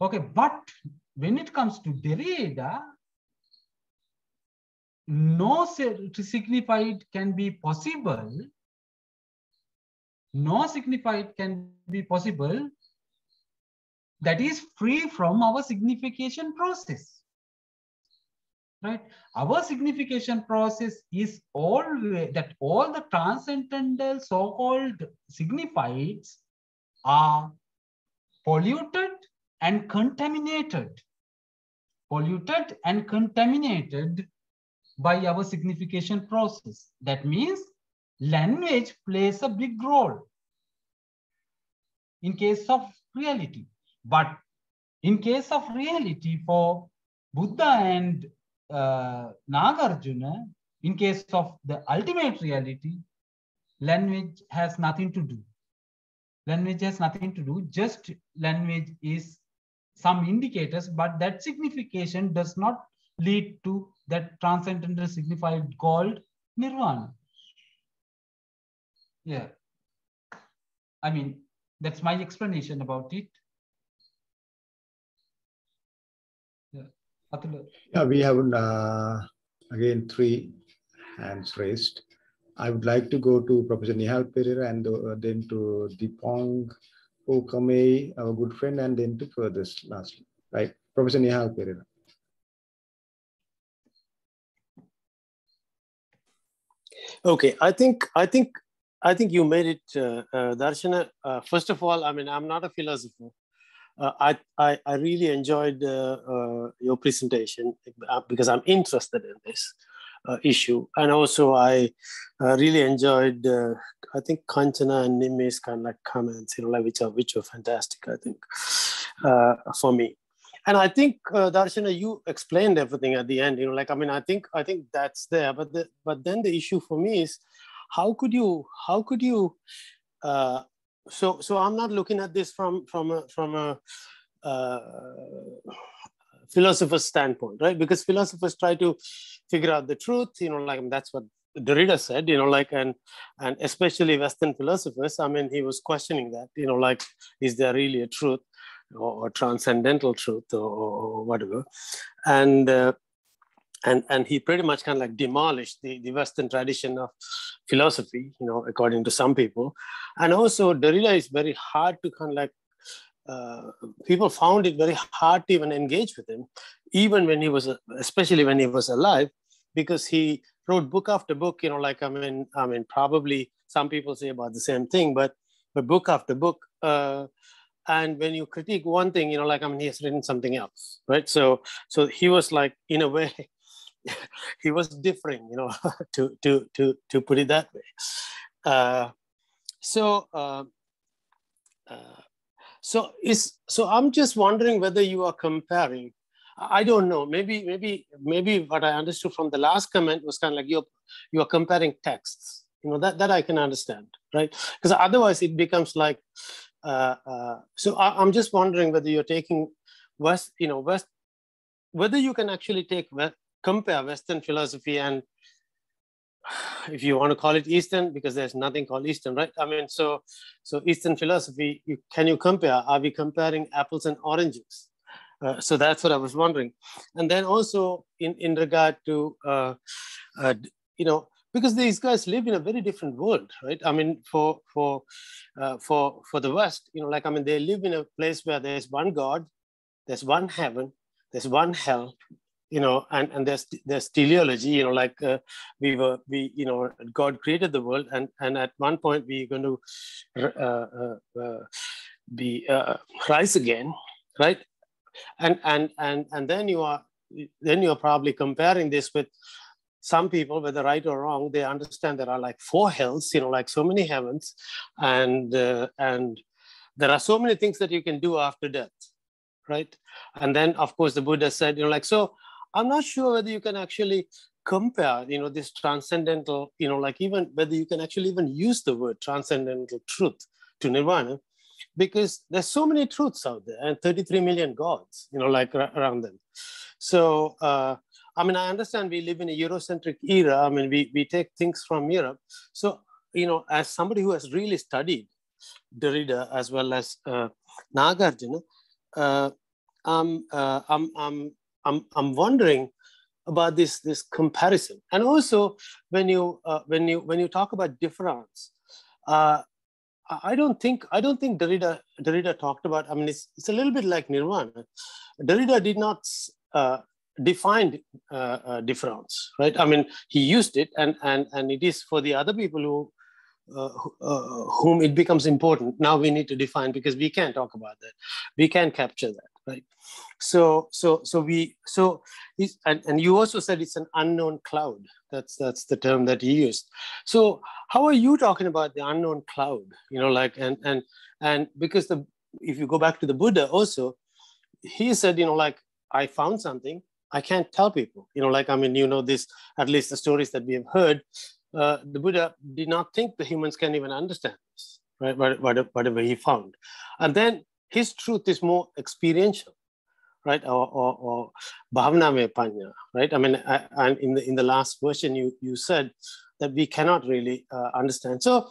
Okay, but when it comes to Derrida, no signified can be possible. No signified can be possible that is free from our signification process, right? Our signification process is always that all the transcendental so-called signifieds are polluted and contaminated by our signification process. That means language plays a big role in case of reality. But in case of reality for Buddha and Nagarjuna, in case of the ultimate reality, language has nothing to do. Language has nothing to do, just language is some indicators, but that signification does not lead to that transcendental signified called Nirvana. Yeah. I mean, that's my explanation about it. Yeah, we have again 3 hands raised. I would like to go to Professor Nihal Pereira and then to Dipong Okamei, our good friend, and then to furthest lastly, right? Professor Nihal Pereira. Okay, I think you made it, Darshana. First of all, I mean, I'm not a philosopher. I really enjoyed your presentation because I'm interested in this issue, and also I really enjoyed I think Kanchana and Nimi's kind of like comments, like which were fantastic, I think, for me. And I think Darshana, you explained everything at the end. I mean, I think that's there, but then the issue for me is how could you so I'm not looking at this from a philosopher's standpoint, right? Because philosophers try to figure out the truth, like that's what Derrida said, and especially Western philosophers. I mean, he was questioning that, like, is there really a truth or transcendental truth or whatever? And he pretty much kind of like demolished the Western tradition of philosophy, according to some people. And also Derrida is very hard to kind of like, people found it very hard to even engage with him, even when he was, especially when he was alive, because he wrote book after book, like, I mean, probably some people say about the same thing, but book after book. And when you critique one thing, like, I mean, he has written something else, right? So he was like, in a way, he was differing, to put it that way. So I'm just wondering whether you are comparing. I don't know. Maybe what I understood from the last comment was kind of like you are comparing texts. That I can understand, right? Because otherwise it becomes like. So I'm just wondering whether you're taking whether you can actually compare Western philosophy and, if you want to call it Eastern, because there's nothing called Eastern, right? I mean, so Eastern philosophy, can you compare? Are we comparing apples and oranges? So that's what I was wondering. And then also in regard to, because these guys live in a very different world, right? I mean, for the West, like, I mean, they live in a place where there's one God, there's one heaven, there's one hell, and there's teleology, like God created the world, and at one point we're going to be rise again, right? And then you're probably comparing this with some people, whether right or wrong, they understand there are like 4 hells, like so many heavens, and there are so many things that you can do after death, right? And then, of course, the Buddha said, like, so I'm not sure whether you can actually compare, this transcendental, like even whether you can actually even use the word transcendental truth to Nirvana, because there's so many truths out there and 33 million gods, like around them. So, I mean, I understand we live in a Eurocentric era. I mean, we take things from Europe. So, as somebody who has really studied Derrida as well as Nagarjuna, I'm wondering about this comparison. And also, when you talk about difference, I don't think Derrida talked about. I mean, it's a little bit like Nirvana. Derrida did not define difference, right? I mean, he used it, and it is for the other people whom it becomes important. Now we need to define, because we can't talk about that, we can't capture that, right? So and you also said it's an unknown cloud. That's the term that he used. So how are you talking about the unknown cloud? Like, and because if you go back to the Buddha also, he said, like, I found something, I can't tell people, like, I mean, this, at least the stories that we have heard, the Buddha did not think the humans can even understand this, right? Whatever he found. And then his truth is more experiential, right? Or bhavana me panya, right? I mean, and in the last version, you said that we cannot really understand. So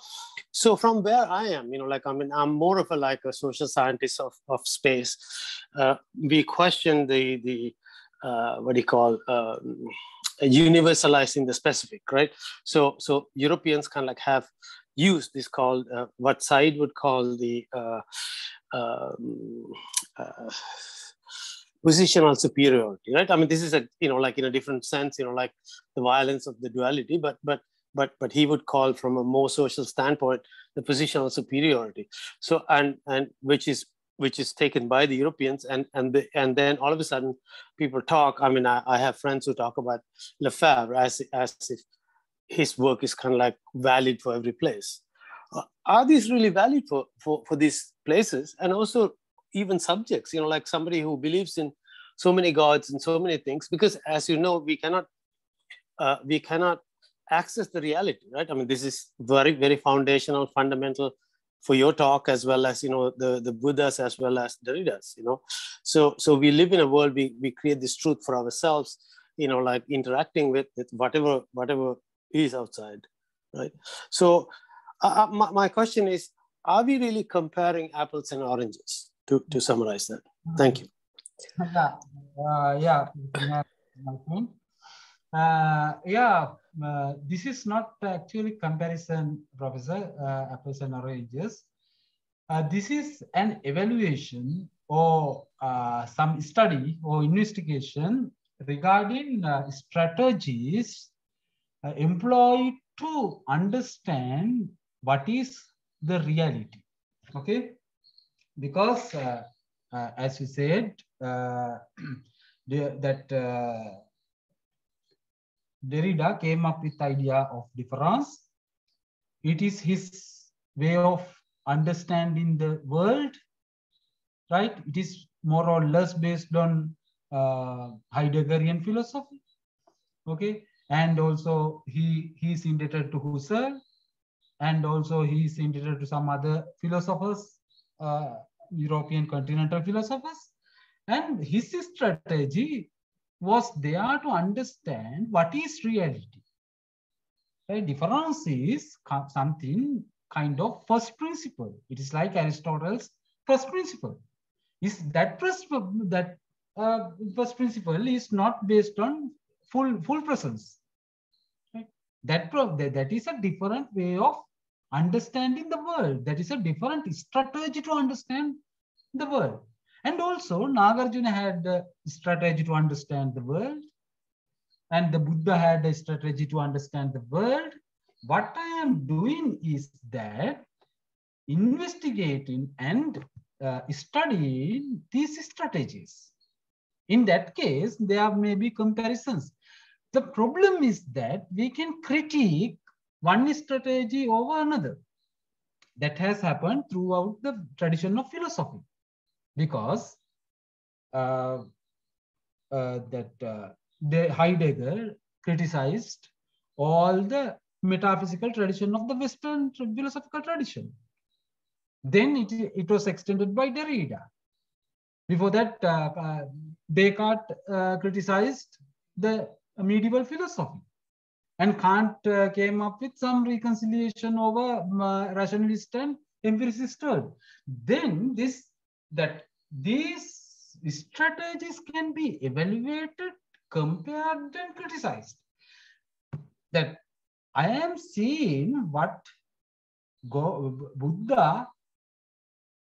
from where I am, like, I mean, I'm more of a social scientist of space. We question the what do you call, universalizing the specific, right? So Europeans kind of like have used this called what Said would call the positional superiority, right? I mean, this is a, you know, like in a different sense, you know, like the violence of the duality, but he would call from a more social standpoint the positional superiority. So and which is taken by the Europeans, and then all of a sudden people talk. I mean, I have friends who talk about Lefebvre as if his work is kind of like valid for every place. Are these really valid for these places, and also even subjects? You know, like somebody who believes in so many gods and so many things, because as you know, we cannot access the reality, right? I mean, this is very, very foundational, fundamental for your talk, as well as, you know, the Buddhas as well as Derridas, you know. So we live in a world, we create this truth for ourselves, you know, like interacting with whatever is outside, right? So my question is, are we really comparing apples and oranges, to summarize that? Thank you. Yeah, my point. This is not actually comparison, Professor, apples and oranges. This is an evaluation or some study or investigation regarding strategies employed to understand what is the reality. Okay, because as you said, Derrida came up with the idea of difference. It is his way of understanding the world, right? It is more or less based on Heideggerian philosophy, okay? And also he is indebted to Husserl, and also he is indebted to some other philosophers, European continental philosophers. And his strategy was there to understand what is reality. Right? Difference is something kind of first principle. It is like Aristotle's first principle. Is that first principle is not based on full presence. Right? That is a different way of understanding the world. That is a different strategy to understand the world. And also Nagarjuna had a strategy to understand the world, and the Buddha had a strategy to understand the world. What I am doing is that investigating and studying these strategies. In that case, there may be comparisons. The problem is that we can critique one strategy over another. That has happened throughout the tradition of philosophy, because the Heidegger criticized all the metaphysical tradition of the Western philosophical tradition. Then it was extended by Derrida. Before that, Descartes criticized the medieval philosophy, and Kant came up with some reconciliation over rationalist and empiricist world. Then these strategies can be evaluated, compared, and criticized. That I am seeing what Buddha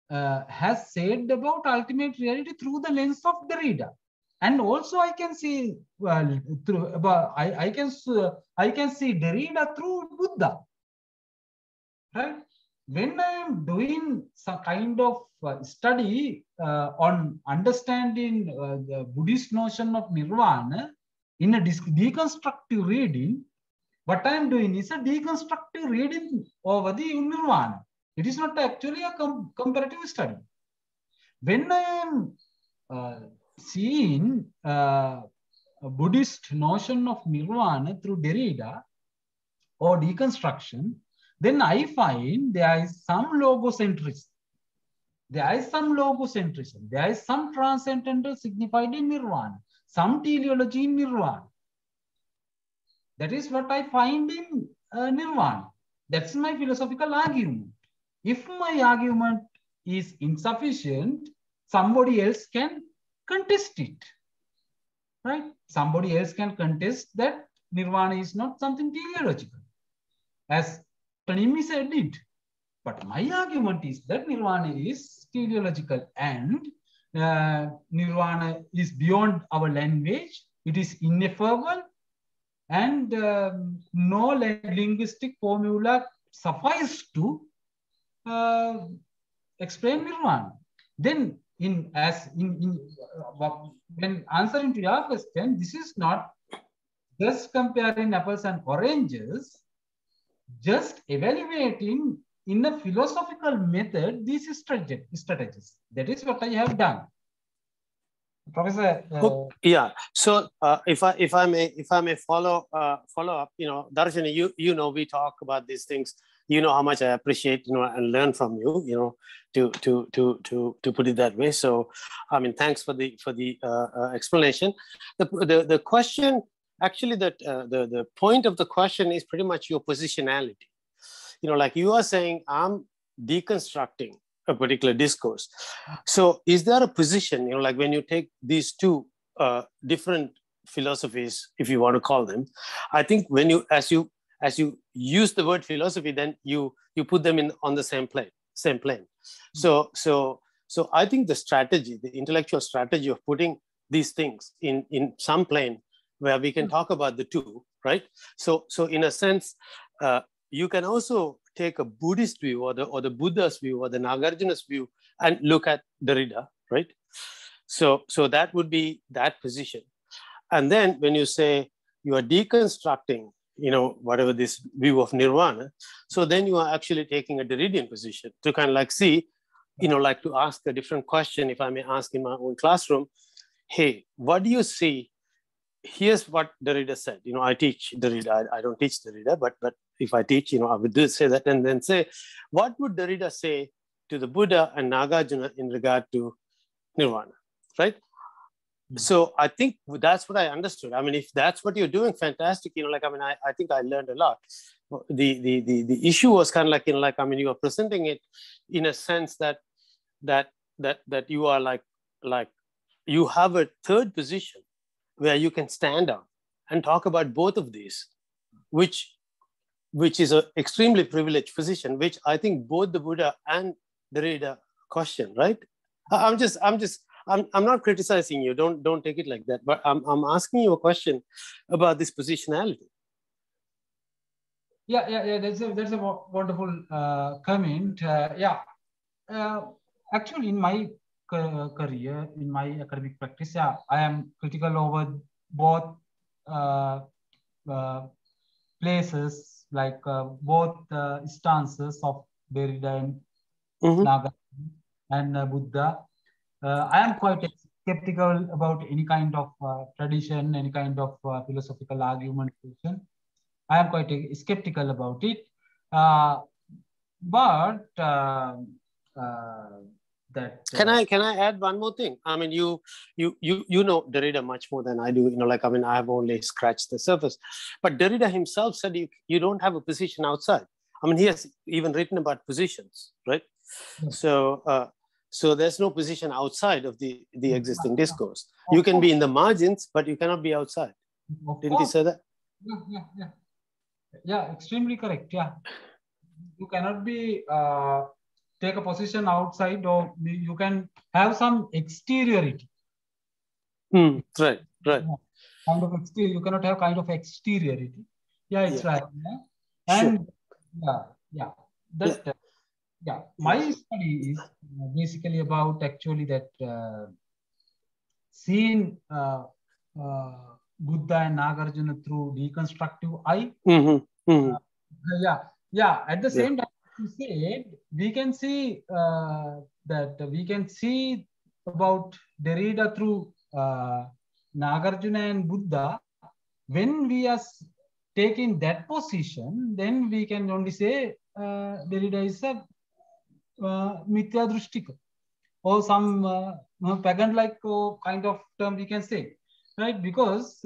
has said about ultimate reality through the lens of Derrida, and also I can see I can see Derrida through Buddha. Right? When I am doing some kind of study on understanding the Buddhist notion of Nirvāṇa in a deconstructive reading, what I am doing is a deconstructive reading over the Nirvāṇa. It is not actually a comparative study. When I am seeing a Buddhist notion of Nirvāṇa through Derrida or deconstruction, then I find there is some logocentrism. There is some logocentrism. There is some transcendental signified in Nirvāṇa, some teleology in Nirvāṇa. That is what I find in Nirvāṇa. That's my philosophical argument. If my argument is insufficient, somebody else can contest it. right? Somebody else can contest that Nirvana is not something teleological, as Tanimi said it. But my argument is that Nirvana is teleological, and Nirvana is beyond our language. It is ineffable, and no linguistic formula suffice to explain Nirvana. Then, when answering to your question, this is not just comparing apples and oranges, just evaluating in a philosophical method these strategies. That is what I have done. Professor. Yeah. So if I may follow up, Darshini, you know, we talk about these things. You know how much I appreciate, and learn from you, to put it that way. So, I mean, thanks for the explanation. The question, actually, that the point of the question is pretty much your positionality. Like you are saying, I'm deconstructing a particular discourse. So is there a position, like when you take these two different philosophies, if you want to call them, I think when you, as you use the word philosophy, then you put them on the same plane. So I think the intellectual strategy of putting these things in some plane where we can talk about the two, right? So in a sense, you can also take a Buddhist view or the Buddha's view or the Nagarjuna's view and look at Derrida, right? So that would be that position. And then when you say you are deconstructing, whatever this view of Nirvana, so then you are actually taking a Derridian position to kind of like see, like to ask a different question, if I may ask in my own classroom, hey, what do you see? Here's what Derrida said. I teach Derrida. I don't teach Derrida, but if I teach, I would say that, and then say, what would Derrida say to the Buddha and Nagarjuna in regard to Nirvana, right? So I think that's what I understood. I mean, if that's what you're doing, fantastic. I think I learned a lot. The issue was kind of like, you are presenting it in a sense that you are like you have a third position where you can stand up and talk about both of these, which is an extremely privileged position, which I think both the Buddha and Derrida question, right? I'm not criticizing you. Don't take it like that. But I'm asking you a question about this positionality. Yeah. That's a wonderful comment. Actually, in my career, in my academic practice, I am critical over both places, like both stances of Derrida and Nagarjuna and Buddha. I am quite skeptical about any kind of tradition, any kind of philosophical argumentation. I am quite skeptical about it. Can I add one more thing? I mean, you know Derrida much more than I do. I have only scratched the surface. But Derrida himself said you don't have a position outside. I mean, he has even written about positions, right? Yes. So there's no position outside of the existing discourse. You can be in the margins, but you cannot be outside. Didn't he say that? Yeah, extremely correct. Yeah, you cannot be take a position outside, or you can have some exteriority. Right. Kind of exterior. You cannot have kind of exteriority. Yeah, it's right. Yeah? And sure. My study is basically about actually that seeing Buddha and Nagarjuna through deconstructive eye. At the same time, you said we can see we can see about Derrida through Nagarjuna and Buddha. When we are taking that position, then we can only say Derrida is a Mithya Drishtika, or some pagan-like kind of term we can say, right? Because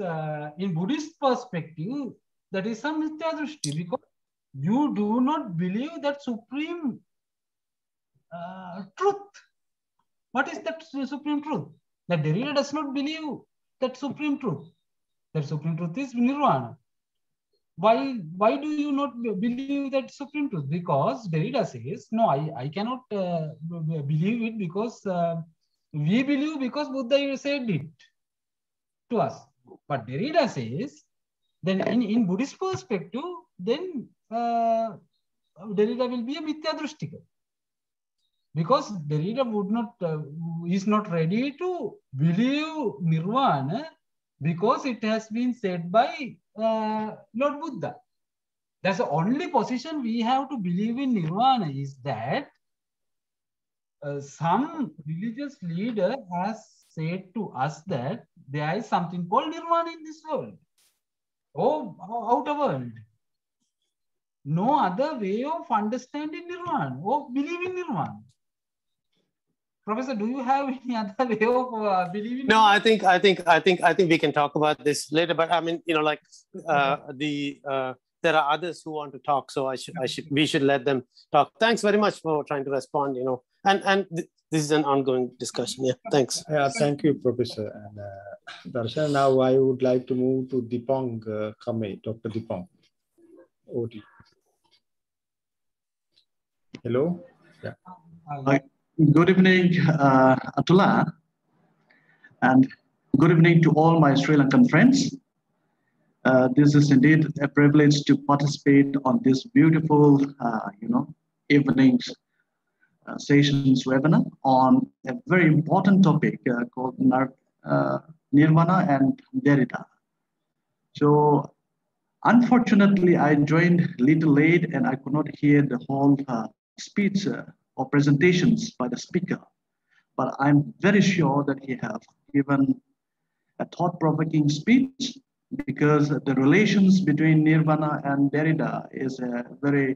in Buddhist perspective, that is some Mithya Drishti, because you do not believe that supreme truth. What is that supreme truth? That Derrida does not believe that supreme truth. That supreme truth is Nirvana. Why do you not believe that supreme truth? Because Derrida says, no, I cannot believe it because we believe because Buddha said it to us. But Derrida says, then in Buddhist perspective, then Derrida will be a Mithya Drishtika. Because Derrida would not, is not ready to believe Nirvana because it has been said by Lord Buddha. That's the only position we have to believe in Nirvana, is that some religious leader has said to us that there is something called Nirvana in this world, or outer world. No other way of understanding Nirvana or believing Nirvana. Professor, do you have any other way of believing? No, I think we can talk about this later. But I mean, like there are others who want to talk, so we should let them talk. Thanks very much for trying to respond. And this is an ongoing discussion. Yeah, thanks. Yeah, thank you, Professor. And Darshan, now I would like to move to Dipong Kame, Dr. Dipong. Over to you. Hello. Yeah. Good evening, Atula, and good evening to all my Sri Lankan friends. This is indeed a privilege to participate on this beautiful, evening sessions webinar on a very important topic called Nirvāṇa and Derrida. So, unfortunately, I joined a little late and I could not hear the whole speech or presentations by the speaker, but I'm very sure that he have given a thought-provoking speech, because the relations between Nirvana and Derrida is a very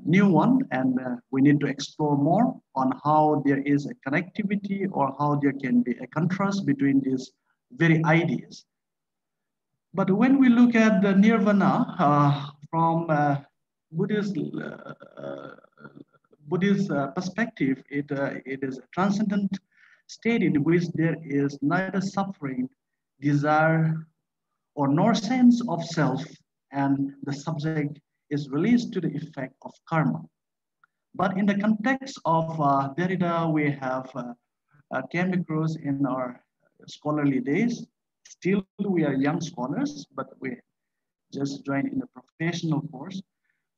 new one, and we need to explore more on how there is a connectivity or how there can be a contrast between these very ideas. But when we look at the Nirvana from Buddhist perspective, it is a transcendent state in which there is neither suffering, desire, or nor sense of self, and the subject is released to the effect of karma. But in the context of Derrida, we have came across in our scholarly days. Still, we are young scholars, but we just joined in the professional course.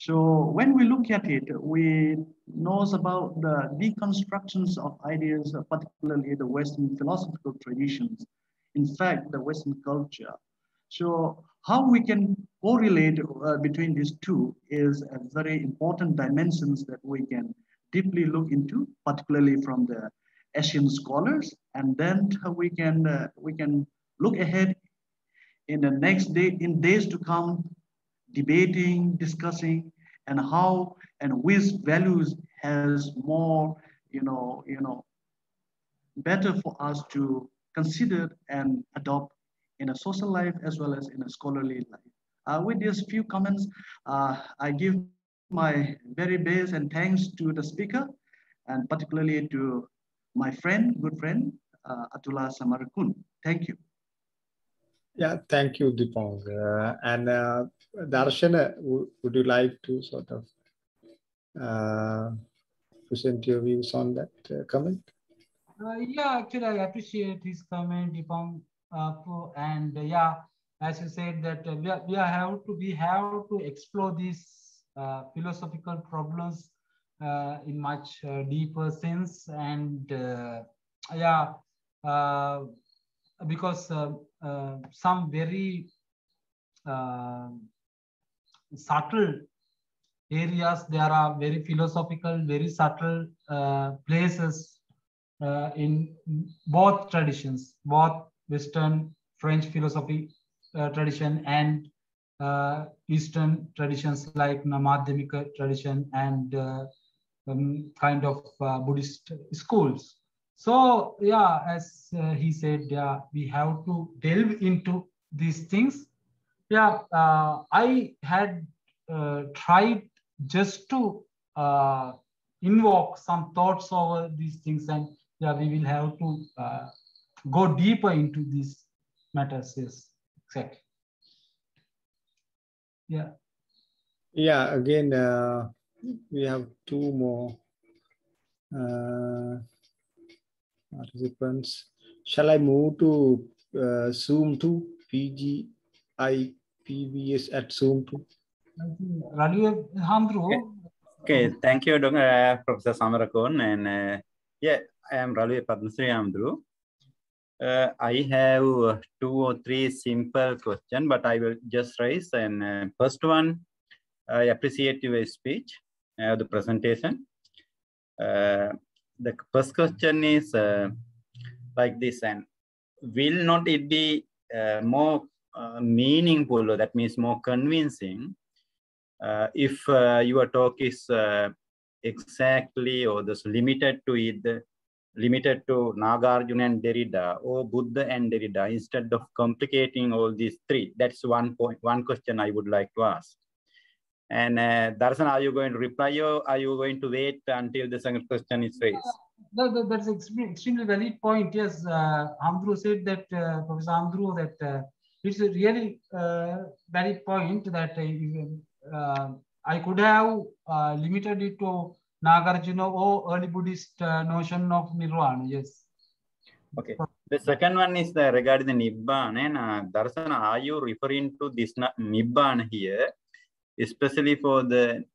So when we look at it, we know about the deconstructions of ideas, particularly the Western philosophical traditions, in fact, the Western culture. So how we can correlate between these two is a very important dimensions that we can deeply look into, particularly from the Asian scholars, and then we can look ahead in the next day, in days to come, debating, discussing, and how and which values has more, better for us to consider and adopt in a social life as well as in a scholarly life. With these few comments, I give my very best and thanks to the speaker, and particularly to my friend, good friend, Atula Samarakun. Thank you. Yeah, thank you, Dipong. And Darshan, would you like to sort of present your views on that comment? Yeah, actually, I appreciate his comment, Dipong. And yeah, as you said, that we have to explore these philosophical problems in much deeper sense, and because some very subtle areas, there are very philosophical, very subtle places in both traditions, both Western French philosophy tradition and Eastern traditions like Madhyamika tradition and kind of Buddhist schools. So yeah, as he said, yeah, we have to delve into these things. Yeah, I had tried just to invoke some thoughts over these things, and yeah, we will have to go deeper into these matters. Yes, exactly. Yeah. Yeah, again, we have two more participants. Shall I move to Zoom 2, PGIPVS at Zoom 2? Okay, thank you, Professor Samarakon. And yeah, I am Ralu Padmasri Amdru. I have 2 or 3 simple questions, but I will just raise. And first one, I appreciate your speech, the presentation. The first question is like this, and will not it be more meaningful, or that means more convincing, if your talk is exactly or just limited to Nagarjuna and Derrida, or Buddha and Derrida, instead of complicating all these 3? That's one question I would like to ask. And Darshan, are you going to reply, or are you going to wait until the second question is raised? That's an extremely valid point. Yes, Amdru said that, Professor Amdru, that it's a really valid point that I could have limited it to Nagarjuna or early Buddhist notion of Nirvāṇa. Yes. Okay. The second one is regarding the Nibbana. And Darshan, are you referring to this Nibbana here, especially for the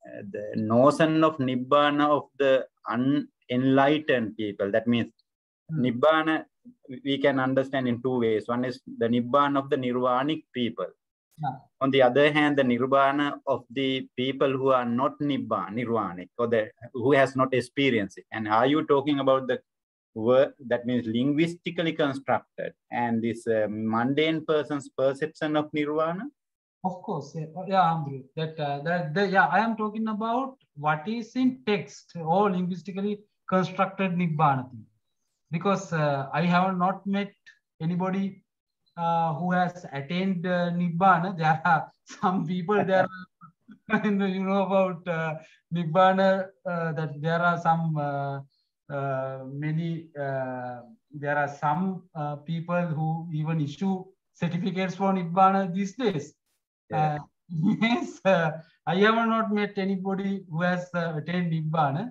notion of Nibbana of the unenlightened people? That means Nibbana we can understand in 2 ways. One is the Nibbana of the Nirvāṇic people. Yeah. On the other hand, the Nirvana of the people who are not Nirvāṇic, or who has not experienced it. And are you talking about the word that means linguistically constructed and this mundane person's perception of Nirvana? Of course, yeah, Andrew. Yeah, I am talking about what is in text or linguistically constructed Nibbana thing. Because I have not met anybody who has attained Nibbana. There are some people there, you know about Nibbana, that there are some there are some people who even issue certificates for Nibbana these days. Yeah. Yes, I have not met anybody who has attained Nibbana.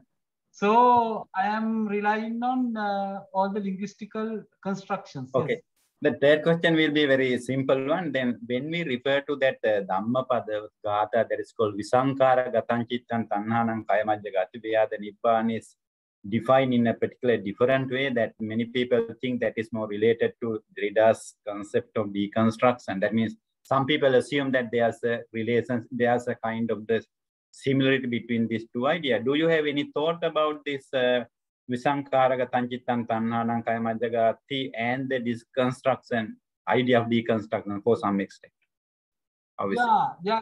So I am relying on all the linguistical constructions. Okay. Yes. The third question will be very simple one. Then when we refer to that Dhammapada Gata that is called Visankara Gatan Chittan Tanhanam Kayamajjagati, where the Nibbana is defined in a particular different way, that many people think that is more related to Derrida's concept of deconstruction. That means some people assume that there's a relation, there's a kind of the similarity between these 2 ideas. Do you have any thought about this Visankara Tanchittan Tanhanam Kayamajjagati and the deconstruction, idea of deconstruction for some extent? Yeah.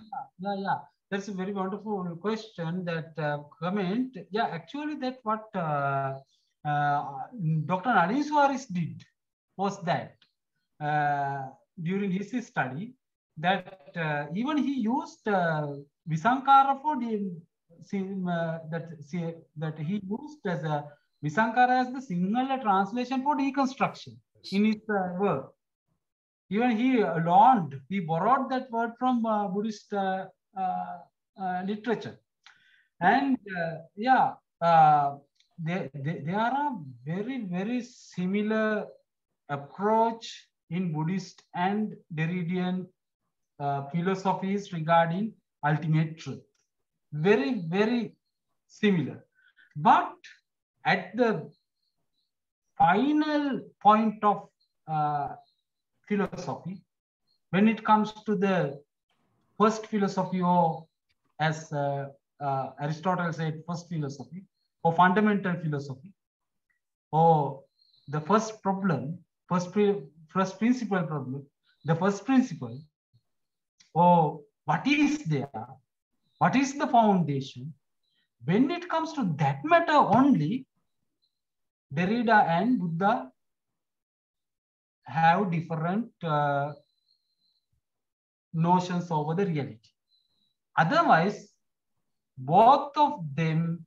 That's a very wonderful question, that comment. Yeah, actually that what Dr. Nalin did was that during his study, that even he used Visankara for that he used as a Visankara as the Sinhala translation for deconstruction in his work. Even he borrowed that word from Buddhist literature. And there are a very, very similar approach in Buddhist and Derridian philosophies regarding ultimate truth. Very, very similar. But at the final point of philosophy, when it comes to the first philosophy, or as Aristotle said, first philosophy, or fundamental philosophy, or the first problem, first principle problem, the first principle, or what is there, what is the foundation, when it comes to that matter only, Derrida and Buddha have different notions over the reality. Otherwise, both of them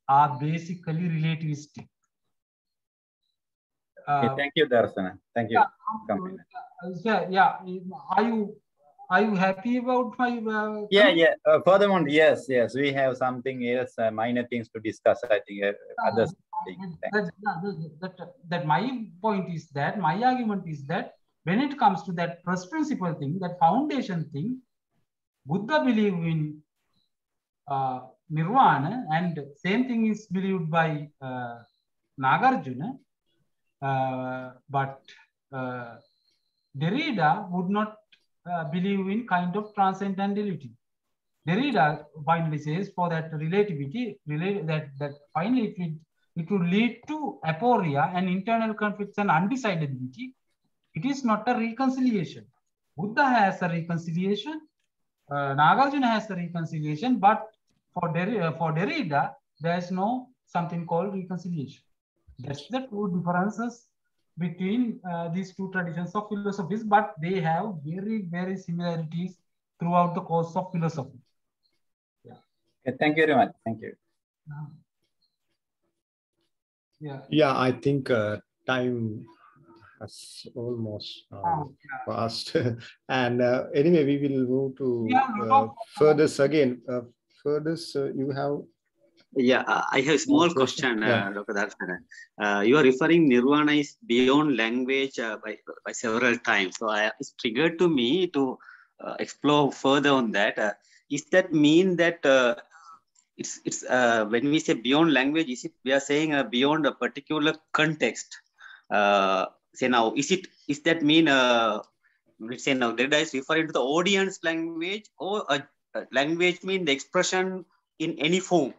are basically relativistic. Thank you, Darshana. Thank you. Are you happy about my? Yeah. Furthermore, yes. We have something else, minor things to discuss. I think others. That my point is that my argument is that when it comes to that first principle thing, that foundation thing, Buddha believed in Nirvana, and same thing is believed by Nagarjuna, but Derrida would not believe in kind of transcendentality. Derrida finally says for that relativity, that finally it would lead to aporia and internal conflicts and undecidability. It is not a reconciliation. Buddha has a reconciliation, Nagarjuna has a reconciliation, but for Derrida, there is no something called reconciliation. That's the two differences between these two traditions of philosophies, but they have very, very similarities throughout the course of philosophy. Yeah. Okay, thank you very much. Thank you. Yeah, I think time has almost passed. And anyway, we will move to furthest again. Furthest, you have? Yeah, I have a small question, Dr. Darshana. You are referring Nirvana is beyond language by several times. So it's triggered to me to explore further on that. Is that mean that it's when we say beyond language, is it we are saying beyond a particular context? Say now, is that mean let's say now Derrida is referring to the audience language, or a language mean the expression in any form?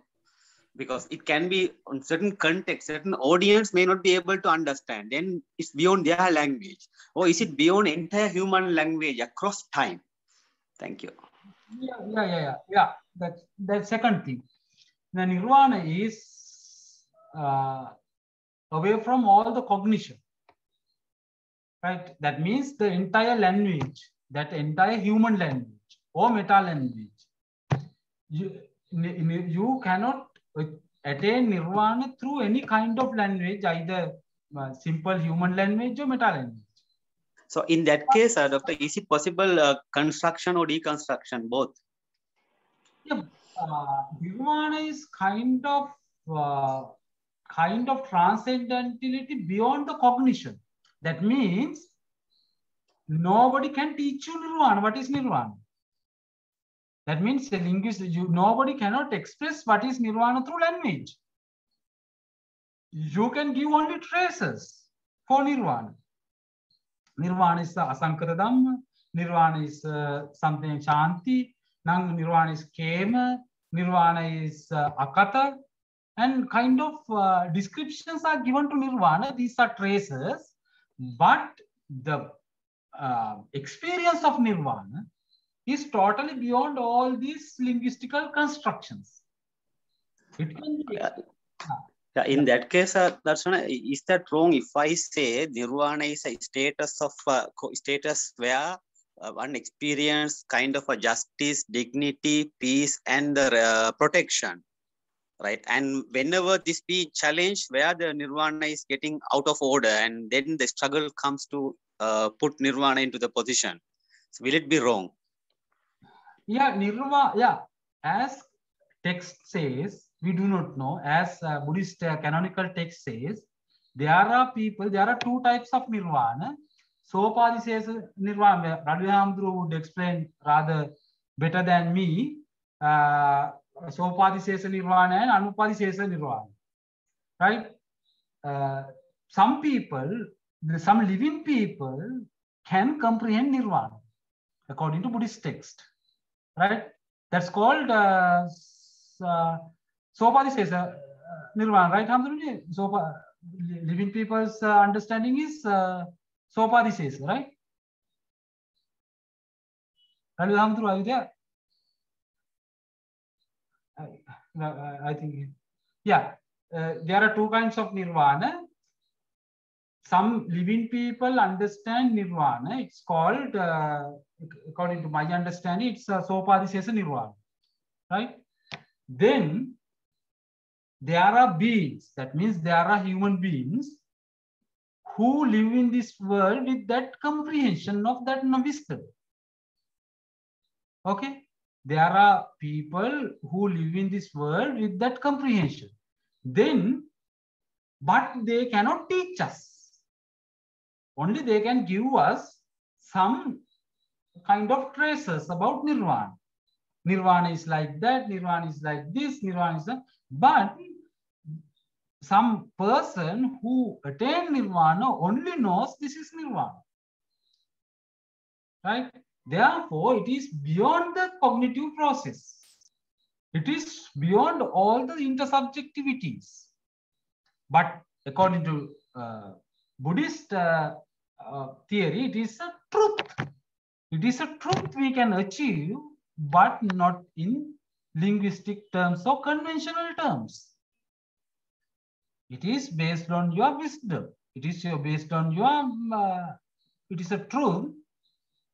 Because it can be on certain context, certain audience may not be able to understand, then it's beyond their language. Or is it beyond entire human language across time? Thank you. Yeah. That second thing. The Nirvana is away from all the cognition. Right? That means the entire language, that entire human language or meta language. You cannot attain Nirvana through any kind of language, either simple human language or meta language. So in that case, Doctor, is it possible construction or deconstruction, both? Yeah, Nirvana is kind of transcendentality beyond the cognition. That means nobody can teach you Nirvana. What is Nirvana? That means the linguist, nobody cannot express what is Nirvana through language. You can give only traces for Nirvana. Nirvana is asankara dhamma. Nirvana is something shanti. Nirvana is kema. Nirvana is akata. And kind of descriptions are given to Nirvana. These are traces. But the experience of Nirvana is totally beyond all these linguistical constructions. It can be. In that case, that's is that wrong if I say Nirvana is a status of status where one experience kind of a justice, dignity, peace, and protection, right? And whenever this be challenged, where the Nirvana is getting out of order, and then the struggle comes to put Nirvana into the position. So will it be wrong? Yeah, Nirvana, yeah. As text says, we do not know. As Buddhist canonical text says, there are two types of Nirvana. Sopadi says Nirvana, Radhahamdru would explain rather better than me. Sopadi says Nirvana and Anupadi says Nirvana. Right? Some people, some living people can comprehend Nirvana according to Buddhist text. Right? That's called Sopadi says Nirvana, right? Living people's understanding is Sopadi says, right? Radhahamdru, are you there? I think, yeah. There are two kinds of Nirvana. Some living people understand Nirvana. It's called, according to my understanding, it's Sopadi says Nirvana, right? Then there are beings. That means there are human beings who live in this world with that comprehension of that wisdom. Okay, there are people who live in this world with that comprehension. Then, but they cannot teach us. Only they can give us some kind of traces about Nirvana. Nirvana is like that, Nirvana is like this, Nirvana is that. But some person who attained Nirvana only knows this is Nirvana. Right? Therefore, it is beyond the cognitive process. It is beyond all the intersubjectivities. But according to Buddhist theory, it is a truth. It is a truth we can achieve, but not in linguistic terms or conventional terms. It is based on your wisdom. It is based on your, it is a truth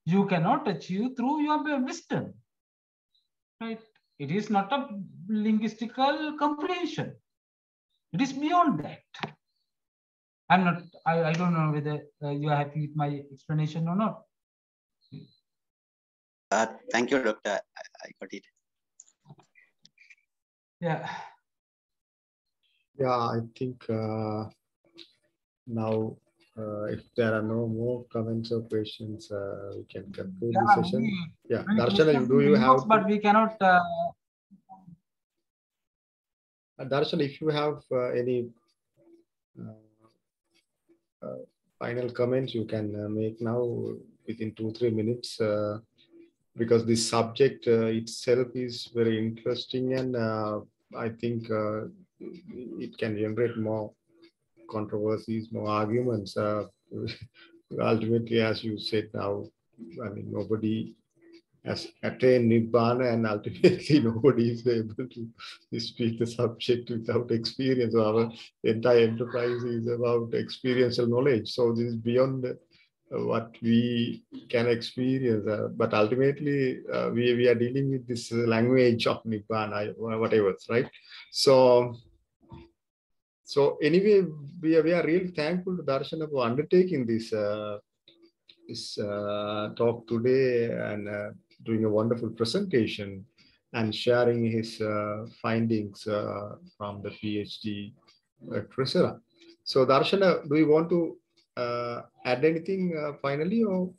you cannot achieve through your wisdom. Right? It is not a linguistical comprehension. It is beyond that. I'm not, I don't know whether you are happy with my explanation or not. Thank you, Doctor. I got it. Yeah. Yeah, I think now, if there are no more comments or questions, we can conclude the session. Yeah, Darshana, do you have? But we cannot. Darshan, if you have any final comments, you can make now within 2-3 minutes, because this subject itself is very interesting, and I think it can generate more controversies, more arguments. Ultimately, as you said now, I mean, nobody has attained Nirvāṇa, and ultimately nobody is able to speak the subject without experience. So our entire enterprise is about experiential knowledge. So this is beyond what we can experience. But ultimately, we are dealing with this language of Nirvāṇa, whatever, right? So anyway, we are really thankful to Darshana for undertaking this talk today, and doing a wonderful presentation and sharing his findings from the PhD at Trisera. So Darshana, do you want to add anything finally, or?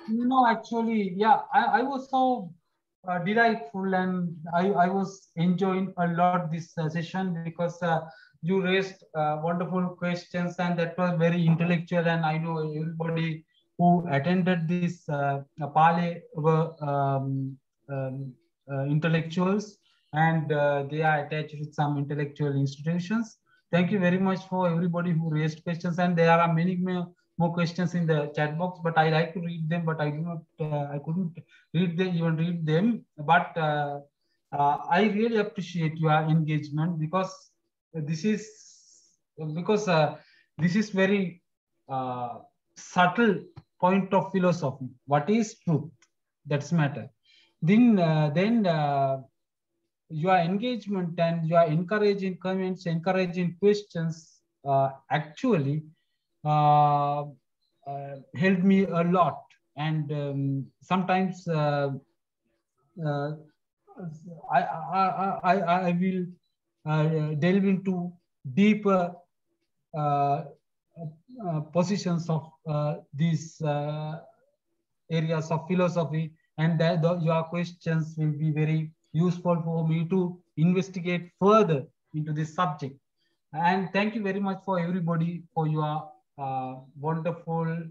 No, actually, yeah, I was so delightful, and I was enjoying a lot this session, because you raised wonderful questions, and that was very intellectual, and I know everybody who attended this Pali were intellectuals, and they are attached with some intellectual institutions. Thank you very much for everybody who raised questions, and there are many more questions in the chat box, but I like to read them, but I do not, I couldn't even read them. But I really appreciate your engagement, because this is very subtle point of philosophy. What is truth? That's matter. Then your engagement and your encouraging comments, encouraging questions actually helped me a lot. And sometimes I will delve into deeper positions of these areas of philosophy, and that your questions will be very useful for me to investigate further into this subject. And thank you very much for everybody for your wonderful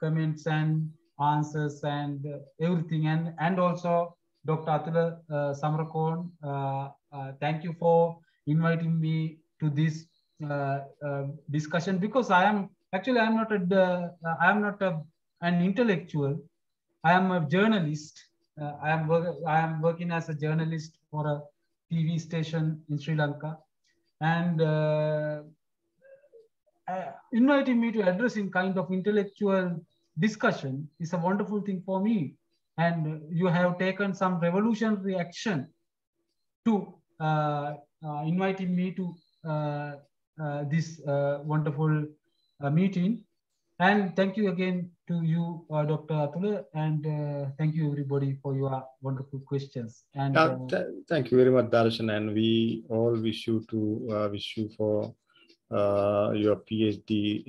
comments and answers and everything. And also Dr. Atula Samrakon, thank you for inviting me to this discussion, because I am not an intellectual. I am a journalist. I am working as a journalist for a TV station in Sri Lanka, and inviting me to address in kind of intellectual discussion is a wonderful thing for me. And you have taken some revolutionary action to inviting me to this wonderful meeting. And thank you again to you, Dr. Atula, and thank you everybody for your wonderful questions. And thank you very much, Darshan, and we all wish you for your PhD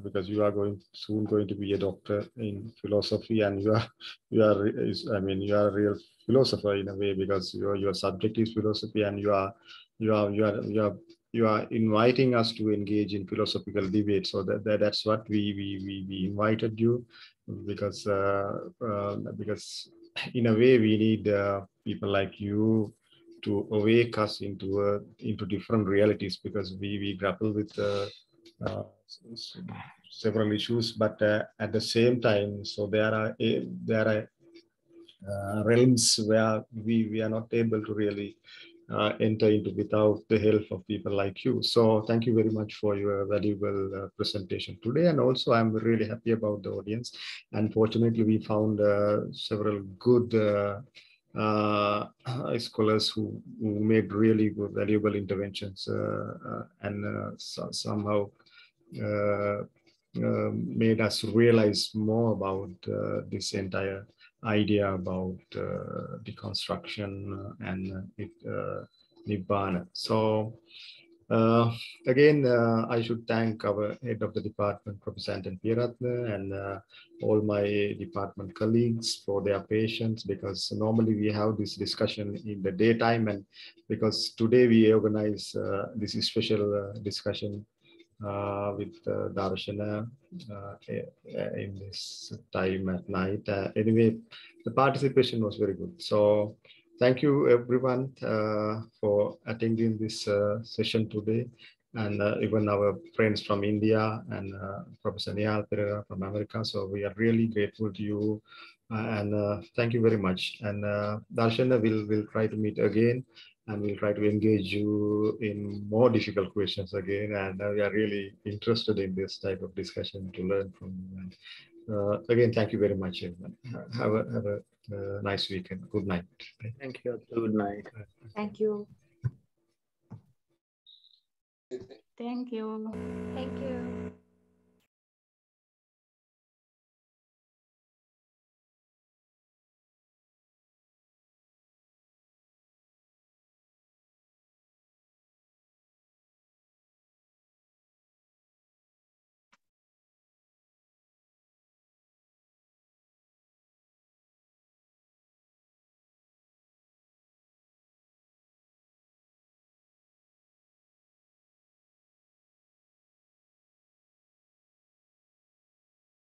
because you are soon going to be a doctor in philosophy, and you are I mean, you are a real philosopher in a way, because your subject is philosophy, and you are inviting us to engage in philosophical debate. So that's what we invited you, because in a way we need people like you to awake us into different realities, because we grapple with several issues, but at the same time, so there are realms where we are not able to really enter into without the help of people like you. So thank you very much for your valuable presentation today. And also I'm really happy about the audience. Unfortunately, we found several good scholars who made really good, valuable interventions and somehow made us realize more about this entire idea about deconstruction and Nirvāṇa. So again, I should thank our head of the department, Professor Anton Pieratne, and all my department colleagues for their patience, because normally we have this discussion in the daytime, and because today we organize this special discussion with Darshana in this time at night. Anyway, the participation was very good. So thank you everyone for attending this session today. And even our friends from India and Professor Niyal Pereira from America. So we are really grateful to you. And thank you very much. And Darshana will try to meet again, and we'll try to engage you in more difficult questions again. And we are really interested in this type of discussion to learn from you. Again, thank you very much, everyone. Have a nice weekend. Good night. Thank you. Good night. Thank you. Thank you. Thank you.